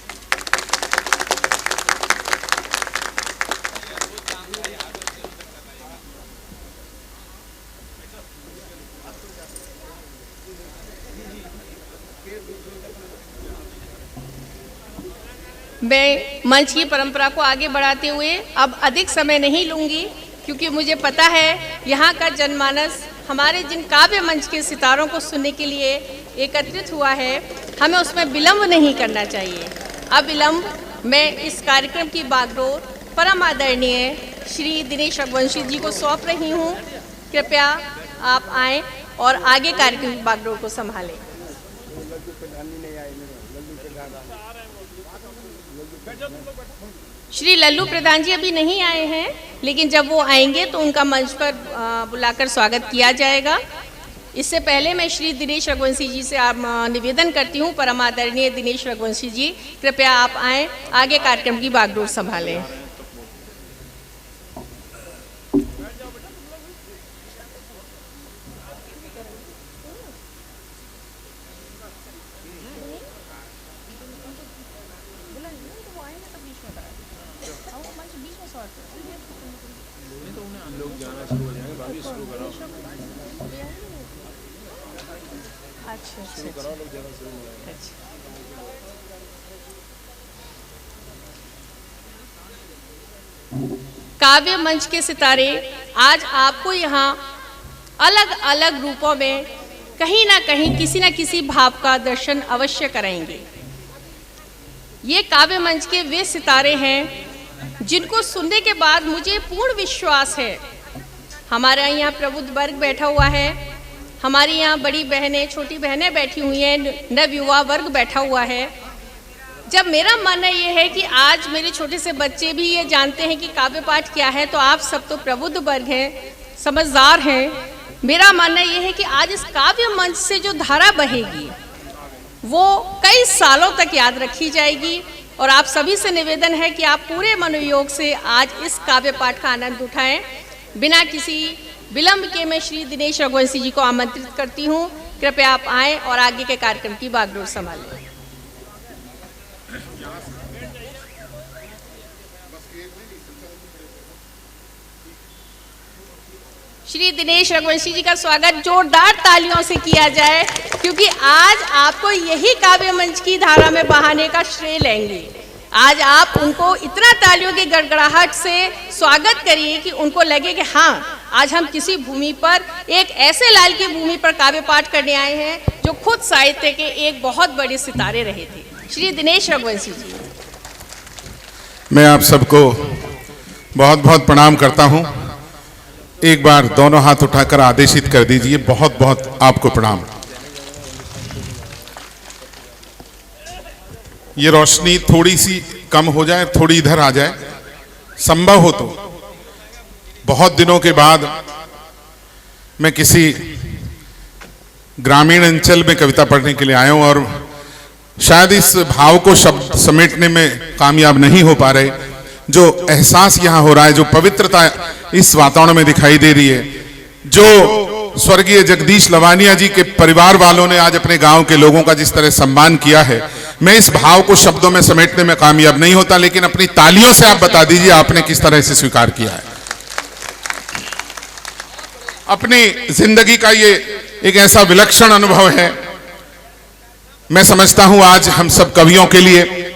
मैं मंच की परंपरा को आगे बढ़ाते हुए अब अधिक समय नहीं लूंगी, क्योंकि मुझे पता है यहाँ का जनमानस हमारे जिन काव्य मंच के सितारों को सुनने के लिए एकत्रित हुआ है, हमें उसमें विलंब नहीं करना चाहिए। अविलंब मैं इस कार्यक्रम की बागडोर परम आदरणीय श्री दिनेश रघुवंशी जी को सौंप रही हूँ। कृपया आप आएँ और आगे कार्यक्रम की बागडोर को संभालें। श्री लल्लू प्रधान जी अभी नहीं आए हैं, लेकिन जब वो आएंगे तो उनका मंच पर बुलाकर स्वागत किया जाएगा। इससे पहले मैं श्री दिनेश रघुवंशी जी से आप निवेदन करती हूँ, परम आदरणीय दिनेश रघुवंशी जी, कृपया आप आएँ, आगे कार्यक्रम की बागडोर संभालें। काव्य मंच के सितारे आज आपको यहाँ अलग अलग रूपों में कहीं ना कहीं किसी ना किसी भाव का दर्शन अवश्य कराएंगे। ये काव्य मंच के वे सितारे हैं जिनको सुनने के बाद मुझे पूर्ण विश्वास है, हमारे यहाँ प्रबुद्ध वर्ग बैठा हुआ है, हमारी यहाँ बड़ी बहनें छोटी बहनें बैठी हुई हैं, नव युवा वर्ग बैठा हुआ है। जब मेरा मानना ये है कि आज मेरे छोटे से बच्चे भी ये जानते हैं कि काव्य पाठ क्या है, तो आप सब तो प्रबुद्ध वर्ग हैं, समझदार हैं। मेरा मानना ये है कि आज इस काव्य मंच से जो धारा बहेगी वो कई सालों तक याद रखी जाएगी। और आप सभी से निवेदन है कि आप पूरे मनोयोग से आज इस काव्य पाठ का आनंद उठाएं। बिना किसी विलंब के मैं श्री दिनेश रघुवंशी जी को आमंत्रित करती हूँ, कृपया आप आएँ और आगे के कार्यक्रम की बागडोर संभालें। श्री दिनेश रघुवंशी जी का स्वागत जोरदार तालियों से किया जाए, क्योंकि आज आपको यही काव्य मंच की धारा में बहाने का श्रेय लेंगे। आज आप उनको इतना तालियों की गड़गड़ाहट से स्वागत करिए कि उनको लगे कि हाँ, आज हम किसी भूमि पर, एक ऐसे लाल की भूमि पर काव्य पाठ करने आए हैं जो खुद साहित्य के एक बहुत बड़े सितारे रहे थे। श्री दिनेश रघुवंशी जी। मैं आप सबको बहुत बहुत प्रणाम करता हूं। एक बार दोनों हाथ उठाकर आदेशित कर दीजिए, बहुत बहुत आपको प्रणाम। ये रोशनी थोड़ी सी कम हो जाए, थोड़ी इधर आ जाए, संभव हो तो। बहुत दिनों के बाद मैं किसी ग्रामीण अंचल में कविता पढ़ने के लिए आया हूं और शायद इस भाव को शब्द समेटने में कामयाब नहीं हो पा रहे। जो एहसास यहाँ हो रहा है, जो पवित्रता इस वातावरण में दिखाई दे रही है, जो स्वर्गीय जगदीश लवानिया जी के परिवार वालों ने आज अपने गांव के लोगों का जिस तरह सम्मान किया है, मैं इस भाव को शब्दों में समेटने में कामयाब नहीं होता, लेकिन अपनी तालियों से आप बता दीजिए आपने किस तरह से स्वीकार किया है। अपनी जिंदगी का ये एक ऐसा विलक्षण अनुभव है। मैं समझता हूं आज हम सब कवियों के लिए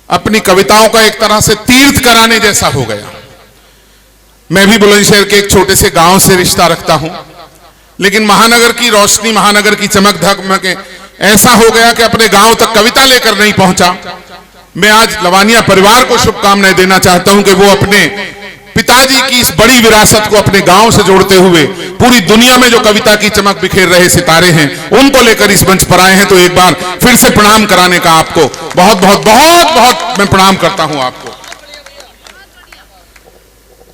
अपनी कविताओं का एक तरह से तीर्थ कराने जैसा हो गया। मैं भी बुलंदशहर के एक छोटे से गांव से रिश्ता रखता हूं, लेकिन महानगर की रोशनी, महानगर की चमक धमक ऐसा हो गया कि अपने गांव तक कविता लेकर नहीं पहुंचा। मैं आज लवानिया परिवार को शुभकामनाएं देना चाहता हूं कि वो अपने पिताजी की इस बड़ी विरासत को अपने गांव से जोड़ते हुए पूरी दुनिया में जो कविता की चमक बिखेर रहे सितारे हैं उनको लेकर इस मंच पर आए हैं। तो एक बार फिर से प्रणाम कराने का आपको बहुत बहुत बहुत बहुत मैं प्रणाम करता हूं आपको।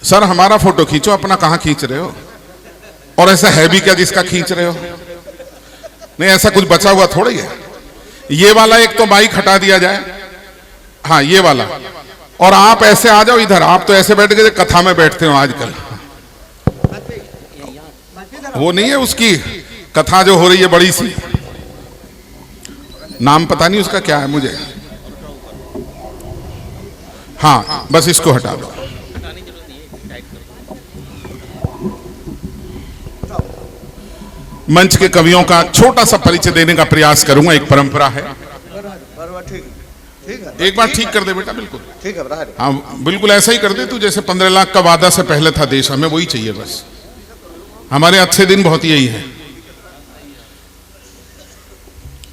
सर हमारा फोटो खींचो, अपना कहां खींच रहे हो? और ऐसा है भी क्या जिसका खींच रहे हो? नहीं, ऐसा कुछ बचा हुआ थोड़ा ही है। ये वाला एक तो माइक हटा दिया जाए, हाँ ये वाला, और आप ऐसे आ जाओ इधर। आप तो ऐसे बैठ के कथा में बैठते हो आजकल, वो नहीं है उसकी कथा जो हो रही है बड़ी सी, नाम पता नहीं उसका क्या है मुझे, हाँ बस इसको हटा दो। मंच के कवियों का छोटा सा परिचय देने का प्रयास करूंगा, एक परंपरा है। एक बार ठीक कर दे बेटा, बिल्कुल ठीक है, हाँ बिल्कुल ऐसा ही कर दे तू, जैसे 15 लाख का वादा से पहले था देश, हमें वही चाहिए बस। हमारे अच्छे दिन बहुत यही है।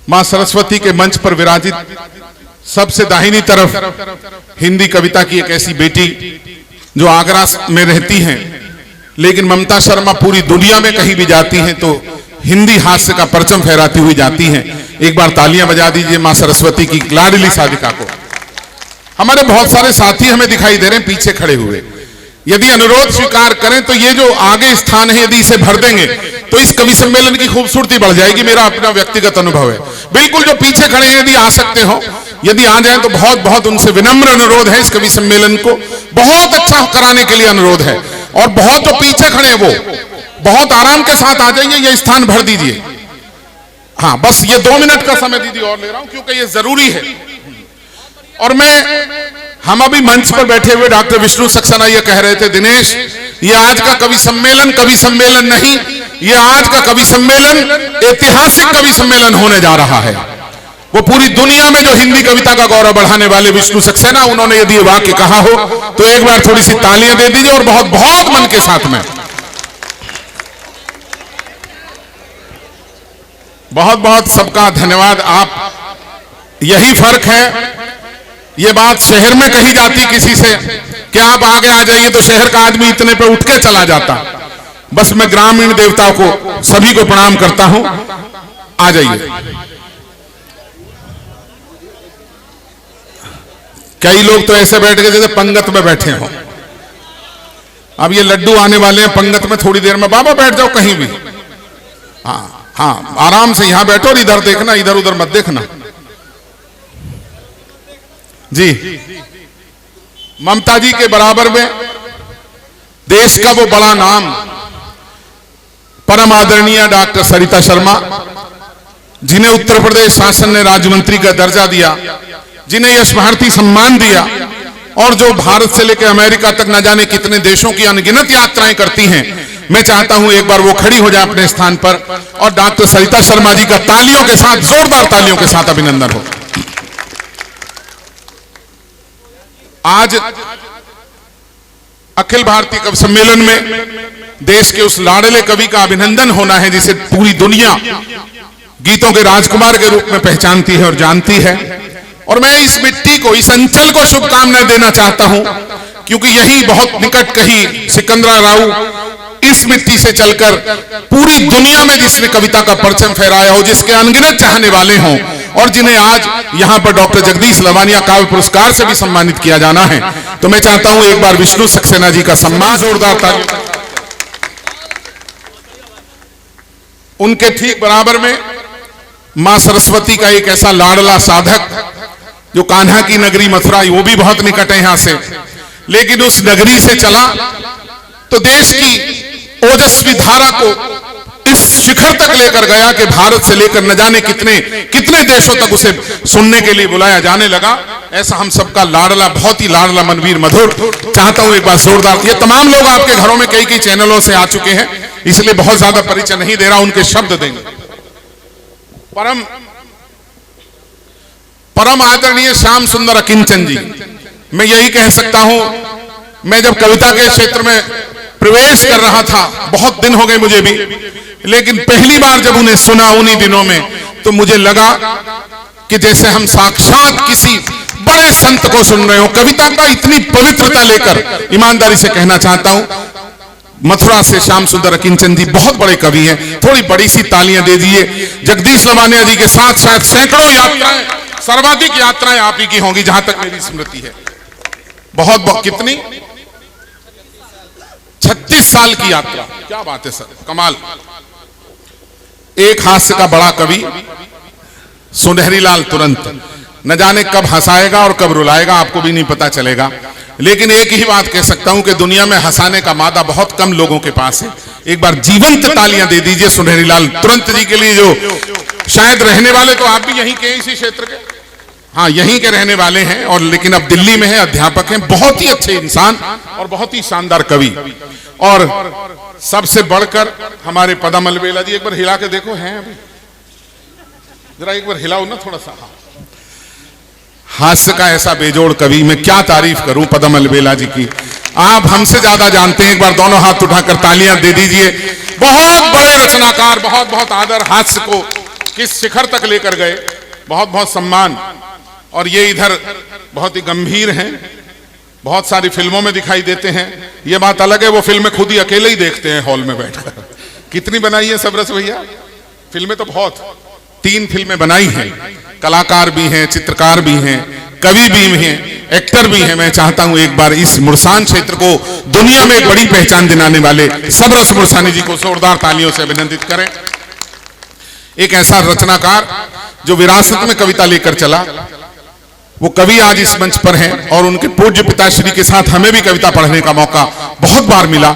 मां सरस्वती के मंच पर विराजित सबसे दाहिनी तरफ हिंदी कविता की एक ऐसी बेटी जो आगरा में रहती हैं, लेकिन ममता शर्मा पूरी दुनिया में कहीं भी जाती हैं तो हिंदी हास्य का परचम फहराती हुई जाती हैं। एक बार तालियां बजा दीजिए मां सरस्वती की लाडली साधिका को। हमारे बहुत सारे साथी हमें दिखाई दे रहे हैं पीछे खड़े हुए। यदि अनुरोध स्वीकार करें तो ये जो आगे स्थान है यदि इसे भर देंगे तो इस कवि सम्मेलन की खूबसूरती बढ़ जाएगी। मेरा अपना व्यक्तिगत अनुभव है। बिल्कुल जो पीछे खड़े हैं यदि आ सकते हो, यदि आ जाएं तो बहुत बहुत उनसे विनम्र अनुरोध है। इस कवि सम्मेलन को बहुत अच्छा कराने के लिए अनुरोध है। और बहुत जो पीछे खड़े हैं वो बहुत आराम के साथ आ जाइए, ये स्थान भर दीजिए। हाँ, बस ये 2 मिनट का समय दीदी और ले रहा हूं क्योंकि ये जरूरी है। और हम अभी मंच पर बैठे हुए डॉक्टर विष्णु सक्सेना ये कह रहे थे, दिनेश ये आज का कवि सम्मेलन नहीं, ये आज का कवि सम्मेलन ऐतिहासिक कवि सम्मेलन होने जा रहा है। वो पूरी दुनिया में जो हिंदी कविता का गौरव बढ़ाने वाले विष्णु सक्सेना, उन्होंने यदि ये वाक्य कहा हो तो एक बार थोड़ी सी तालियां दे दीजिए और बहुत बहुत मन के साथ में बहुत बहुत सबका धन्यवाद। आप यही फर्क है, ये बात शहर में कही जाती किसी से कि आप आगे आ जाइए तो शहर का आदमी इतने पे उठ के चला जाता। बस मैं ग्रामीण देवताओं को सभी को प्रणाम करता हूं। आ जाइए। कई लोग तो ऐसे बैठ गए जैसे पंगत में बैठे हो। अब ये लड्डू आने वाले हैं पंगत में थोड़ी देर में। बाबा बैठ जाओ कहीं भी। हाँ हाँ, आराम से यहां बैठो और इधर देखना, इधर उधर मत देखना जी। ममता जी के बराबर में देश का वो बड़ा नाम परम आदरणीय डॉक्टर सरिता शर्मा, जिन्हें उत्तर प्रदेश शासन ने राज्य मंत्री का दर्जा दिया, जिन्हें यश भारती सम्मान दिया और जो भारत से लेकर अमेरिका तक न जाने कितने देशों की अनगिनत यात्राएं करती हैं। मैं चाहता हूं एक बार वो खड़ी हो जाए अपने स्थान पर और डॉक्टर सरिता शर्मा जी का तालियों के साथ, जोरदार तालियों के साथ अभिनंदन हो। आज अखिल भारतीय कवि सम्मेलन में देश के उस लाडले कवि का अभिनंदन होना है जिसे पूरी दुनिया गीतों के राजकुमार के रूप में पहचानती है और जानती है। और मैं इस मिट्टी को, इस अंचल को शुभकामनाएं देना चाहता हूं क्योंकि यही बहुत निकट कही सिकंदरा राव इस मिट्टी से चलकर पूरी दुनिया में जिसने कविता का परचम फहराया हो, जिसके अनगिनत चाहने वाले हों और जिन्हें आज यहां पर डॉक्टर जगदीश लवानिया काव्य पुरस्कार से भी सम्मानित किया जाना है। तो मैं चाहता हूं एक बार विष्णु सक्सेना जी का सम्मान जोरदार तालियों। उनके ठीक बराबर में मां सरस्वती का एक ऐसा लाडला साधक जो कान्हा की नगरी मथुरा, वो भी बहुत निकट है यहां से, लेकिन उस नगरी से चला तो देश की ओजस्वी धारा को इस शिखर तक लेकर गया कि भारत से लेकर न जाने कितने कितने देशों तक उसे सुनने के लिए बुलाया जाने लगा। ऐसा हम सबका लाडला, बहुत ही लाडला मनवीर मधुर। चाहता हूं एक बार जोरदार। ये तमाम लोग आपके घरों में कई कई चैनलों से आ चुके हैं, इसलिए बहुत ज्यादा परिचय नहीं दे रहा, उनके शब्द देंगे। परम आदरणीय श्याम सुंदर अकिंचन जी, मैं यही कह सकता हूं, मैं जब कविता के क्षेत्र में प्रवेश कर रहा था, बहुत दिन हो गए मुझे भी, लेकिन पहली बार जब उन्हें सुना उन्हीं दिनों में, तो मुझे लगा कि जैसे हम साक्षात किसी बड़े संत को सुन रहे हो। कविता का इतनी पवित्रता लेकर ईमानदारी से कहना चाहता हूं, मथुरा से श्याम सुंदर अकिंचन जी बहुत बड़े कवि हैं। थोड़ी बड़ी सी तालियां दे दीजिए। जगदीश लवानिया जी के साथ शायद सैकड़ों यात्राएं, सर्वाधिक यात्राएं आप ही की होंगी जहां तक मेरी स्मृति है। बहुत कितनी 36 साल की यात्रा, क्या बात है सर, कमाल। एक हास्य का बड़ा कवि सुनहरी लाल तुरंत, न जाने कब हंसाएगा और कब रुलाएगा आपको भी नहीं पता चलेगा, लेकिन एक ही बात कह सकता हूं कि दुनिया में हंसाने का मादा बहुत कम लोगों के पास है। एक बार जीवंत तालियां दे दीजिए सुनहरी लाल तुरंत जी के लिए, जो शायद रहने वाले तो आप भी यहीं के, इसी क्षेत्र के, हाँ यहीं के रहने वाले हैं और लेकिन अब दिल्ली में है, अध्यापक हैं, बहुत ही अच्छे इंसान और बहुत ही शानदार कवि। और सबसे बढ़कर हमारे पदम अलबेला जी, एक बार हिला के देखो, हैं अभी, जरा एक बार हिलाओ ना थोड़ा सा। हास्य का ऐसा बेजोड़ कवि, मैं क्या तारीफ करूं पदम अलबेला जी की, आप हमसे ज्यादा जानते हैं। एक बार दोनों हाथ उठाकर तालियां दे दीजिए। बहुत बड़े रचनाकार, बहुत बहुत आदर, हास्य को किस शिखर तक लेकर गए, बहुत बहुत सम्मान। और ये इधर बहुत ही गंभीर हैं, बहुत सारी फिल्मों में दिखाई देते हैं, ये बात अलग है, वो फिल्में खुद ही अकेले ही देखते हैं हॉल में बैठकर। कितनी बनाई है सबरस भैया, फिल्में तो बहुत, 3 फिल्में बनाई हैं, कलाकार भी हैं, चित्रकार भी हैं, कवि भी हैं, एक्टर भी हैं। मैं चाहता हूं एक बार इस मुरसान क्षेत्र को दुनिया में एक बड़ी पहचान दिलाने वाले सबरस मुरसानी जी को जोरदार तालियों से अभिनंदित करें। एक ऐसा रचनाकार जो विरासत में कविता लेकर चला, वो कवि आज इस मंच पर हैं और उनके पूज्य पिताश्री के साथ हमें भी कविता पढ़ने का मौका बहुत बार मिला।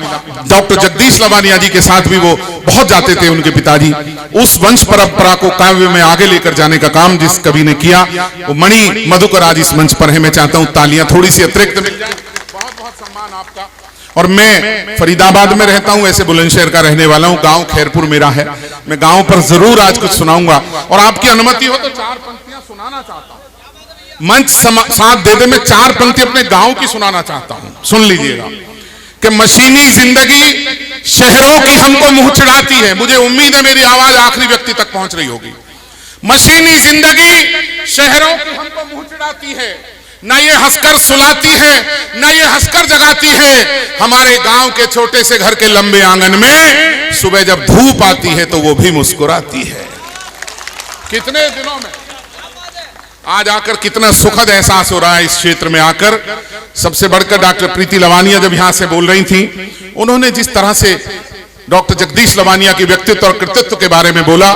डॉक्टर जगदीश लवानिया जी के साथ भी वो बहुत जाते थे, उनके पिताजी। उस वंश परंपरा को काव्य में आगे लेकर जाने का काम जिस कवि ने किया, वो मणि मधुकर आज इस मंच पर है। मैं चाहता हूं तालियां थोड़ी सी अतिरिक्त मिल जाए। बहुत बहुत सम्मान आपका। और मैं फरीदाबाद में रहता हूं, ऐसे बुलंदशहर का रहने वाला हूं, गांव खैरपुर मेरा है। मैं गांव पर जरूर आज कुछ सुनाऊंगा और आपकी अनुमति हो तो 4 पंक्तियां सुनाना चाहता हूं। मंच साथ दे दे, मैं 4 पंक्ति अपने गांव की सुनाना चाहता हूं, सुन लीजिएगा। कि मशीनी जिंदगी शहरों की हमको मुंह चिढ़ाती है। मुझे उम्मीद है मेरी आवाज आखिरी व्यक्ति तक पहुंच रही होगी। मशीनी जिंदगी शहरों की हमको मुंह चिढ़ाती है, ना ये हंसकर सुलाती है, ना ये हंसकर जगाती है। हमारे गांव के छोटे से घर के लंबे आंगन में सुबह जब धूप आती है तो वो भी मुस्कुराती है। कितने दिनों में आज आकर कितना सुखद एहसास हो रहा है इस क्षेत्र में आकर। सबसे बढ़कर डॉक्टर प्रीति लवानिया जब यहां से बोल रही थी, उन्होंने जिस तरह से डॉक्टर जगदीश लवानिया के व्यक्तित्व और कृतित्व के बारे में बोला,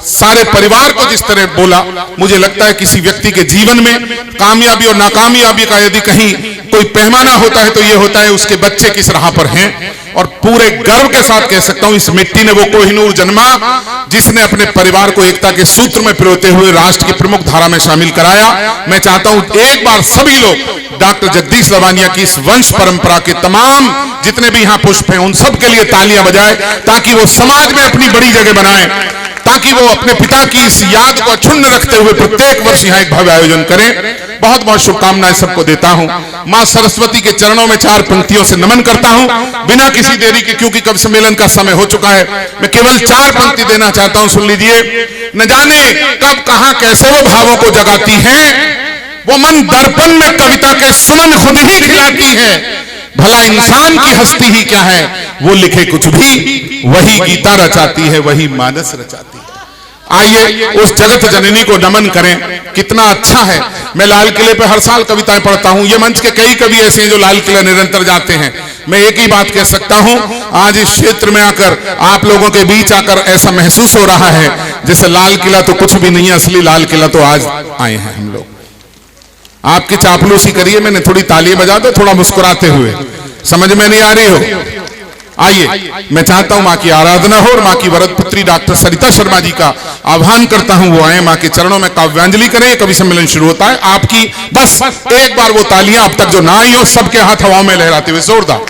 सारे परिवार को जिस तरह बोला, मुझे लगता है किसी व्यक्ति के जीवन में कामयाबी और नाकामयाबी का यदि कहीं कोई पैमाना होता है तो ये होता है उसके बच्चे किस राह पर हैं। और पूरे गर्व के साथ कह सकता हूं, इस मिट्टी ने वो कोहिनूर जन्मा जिसने अपने परिवार को एकता के सूत्र में पिरोते हुए राष्ट्र की प्रमुख धारा में शामिल कराया। मैं चाहता हूं एक बार सभी लोग डॉक्टर जगदीश लवानिया की इस वंश परंपरा के तमाम जितने भी यहां पुष्प हैं उन सब के लिए तालियां बजाएं, ताकि वो समाज में अपनी बड़ी जगह बनाएं, ताकि वो अपने पिता की इस याद को अक्षुण्ण रखते हुए प्रत्येक वर्ष यहां एक भव्य आयोजन करें। बहुत बहुत शुभकामनाएं सबको देता हूं। मां सरस्वती के चरणों में 4 पंक्तियों से नमन करता हूं बिना किसी देरी के, क्योंकि कवि सम्मेलन का समय हो चुका है। मैं केवल 4 पंक्ति देना चाहता हूं, सुन लीजिए। न जाने कब कहां कैसे वो भावों को जगाती है, वो मन दर्पण में कविता के सुमन खुद ही खिलाती है। भला इंसान की हस्ती ही क्या है, वो लिखे कुछ भी, वही गीता रचाती है, वही मानस रचाती है। आइए उस जगत जननी को नमन करें। कितना अच्छा है। मैं लाल किले पे हर साल कविताएं पढ़ता हूं। ये मंच के कई कवि ऐसे हैं जो लाल किला निरंतर जाते हैं। मैं एक ही बात कह सकता हूं, आज इस क्षेत्र में आकर आप लोगों के बीच आकर ऐसा महसूस हो रहा है जैसे लाल किला तो कुछ भी नहीं है, असली लाल किला तो आज आए हैं हम लोग। आपकी चापलूसी करिए, मैंने थोड़ी तालियां बजा दो, थोड़ा मुस्कुराते हुए। समझ में नहीं आ रही हो? आइए, मैं चाहता हूं मां की आराधना हो और मां की वरद पुत्री डॉक्टर सरिता शर्मा जी का आह्वान करता हूं, वो आए, मां के चरणों में काव्यांजलि करें। कवि सम्मेलन शुरू होता है। आपकी बस एक बार वो तालियां अब तक जो ना आई हो, सबके हाथ हवाओं में लहराते हुए जोरदार।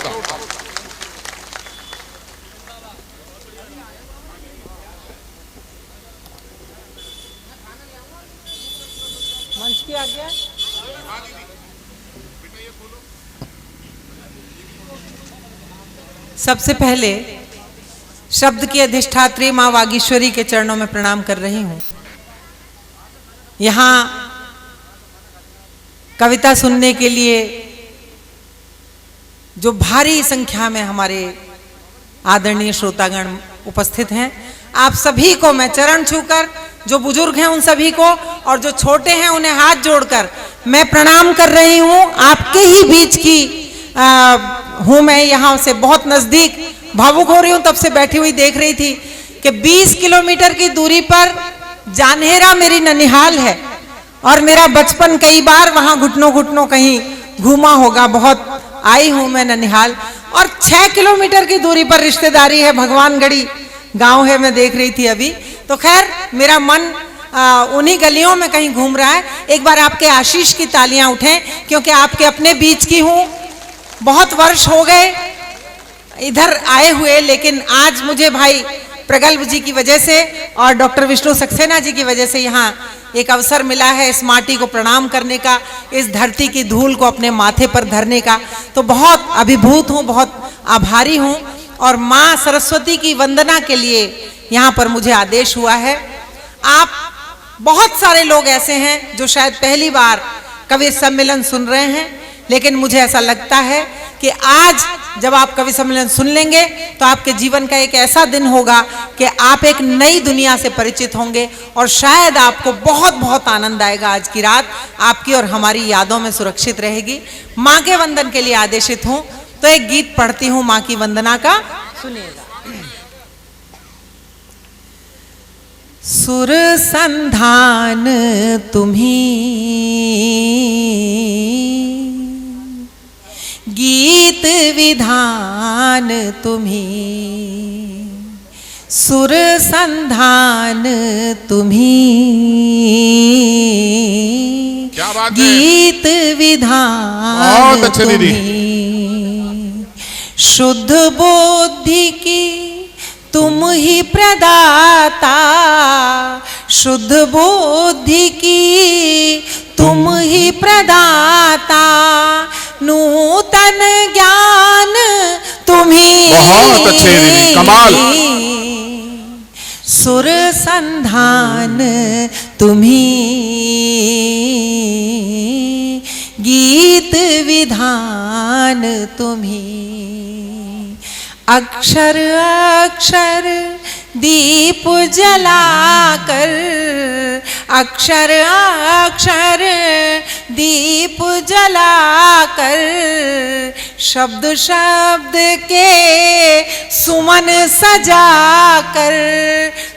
मंच की आज्ञा। सबसे पहले शब्द की अधिष्ठात्री मां वागीश्वरी के चरणों में प्रणाम कर रही हूं। यहां कविता सुनने के लिए जो भारी संख्या में हमारे आदरणीय श्रोतागण उपस्थित हैं, आप सभी को मैं चरण छूकर, जो बुजुर्ग हैं उन सभी को और जो छोटे हैं उन्हें हाथ जोड़कर मैं प्रणाम कर रही हूं। आपके ही बीच की हूं मैं, यहां से बहुत नजदीक भावुक हो रही हूं। तब से बैठी हुई देख रही थी कि 20 किलोमीटर की दूरी पर जानेरा मेरी ननिहाल है और मेरा बचपन कई बार वहां घुटनों घुटनों कहीं घूमा होगा। बहुत आई हूं मैं ननिहाल। और 6 किलोमीटर की दूरी पर रिश्तेदारी है, भगवानगढ़ी गांव है, मैं देख रही थी अभी। तो खैर मेरा मन उन्हीं गलियों में कहीं घूम रहा है। एक बार आपके आशीष की तालियां उठें, क्योंकि आपके अपने बीच की हूं। बहुत वर्ष हो गए इधर आए हुए, लेकिन आज मुझे भाई प्रगल्भ जी की वजह से और डॉक्टर विष्णु सक्सेना जी की वजह से यहाँ एक अवसर मिला है इस माटी को प्रणाम करने का, इस धरती की धूल को अपने माथे पर धरने का। तो बहुत अभिभूत हूँ, बहुत आभारी हूँ। और माँ सरस्वती की वंदना के लिए यहाँ पर मुझे आदेश हुआ है। आप बहुत सारे लोग ऐसे हैं जो शायद पहली बार कवि सम्मेलन सुन रहे हैं, लेकिन मुझे ऐसा लगता है कि आज जब आप कवि सम्मेलन सुन लेंगे तो आपके जीवन का एक ऐसा दिन होगा कि आप एक नई दुनिया से परिचित होंगे और शायद आपको बहुत बहुत आनंद आएगा। आज की रात आपकी और हमारी यादों में सुरक्षित रहेगी। माँ के वंदन के लिए आदेशित हूं तो एक गीत पढ़ती हूं माँ की वंदना का, सुनिएगा। सुर संधान तुम्ही, गीत विधान तुम्ही, सुर संधान तुम्ही, क्या बात है? गीत विधान बहुत अच्छे दीदी। तुम्ही, शुद्ध बुद्धि की तुम ही प्रदाता, शुद्ध बुद्धि की तुम ही प्रदाता, नूतन ज्ञान तुम्ही, बहुत अच्छे दीदी, कमाल। सुर संधान तुम्ही, गीत विधान तुम्ही, अक्षर अक्षर दीप जलाकर, अक्षर अक्षर दीप जलाकर, शब्द शब्द के सुमन सजाकर,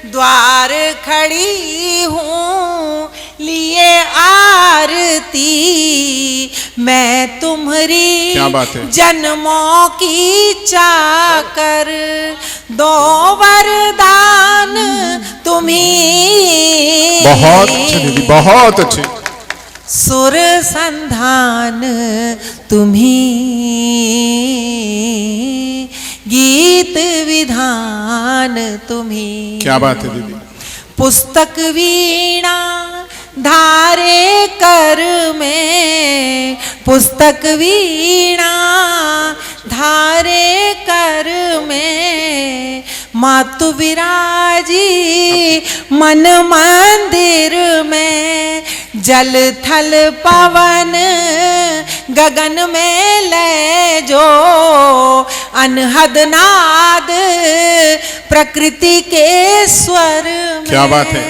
द्वार खड़ी हूँ लिए आरती, मैं तुम्हारी क्या बात है? जन्मों की चाकर, दो वरदान तुम्ही, बहुत अच्छे दीदी, बहुत अच्छे। सुर संधान तुम्ही, गीत विधान तुम्ही। क्या बात है दीदी। पुस्तक वीणा धारे कर में, पुस्तक वीणा धारे कर में, मातु विराजी मन मंदिर में, जल थल पवन गगन में ले जो, अनहद नाद प्रकृति के स्वर में, क्या बात है?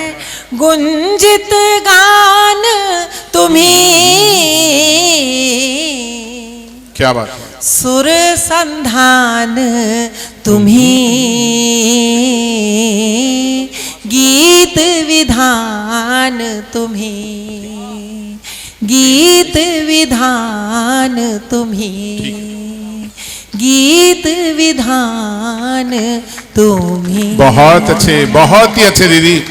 गुंजित गान तुम्ही, क्या बात है? सुर संधान तुम्ही, गीत विधान तुम्ही, गीत विधान तुम्ही, गीत विधान तुम्ही। बहुत अच्छे, बहुत ही अच्छे दीदी।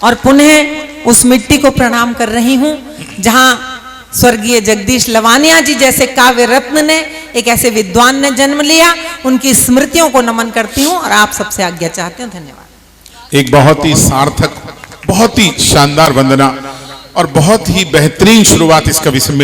और पुनः उस मिट्टी को प्रणाम कर रही हूं जहां स्वर्गीय जगदीश लवानिया जी जैसे काव्य रत्न ने, एक ऐसे विद्वान ने जन्म लिया। उनकी स्मृतियों को नमन करती हूं और आप सबसे आज्ञा चाहती हूं। धन्यवाद। एक बहुत ही सार्थक, बहुत ही शानदार वंदना और बहुत ही बेहतरीन शुरुआत इस कवि सम्मेलन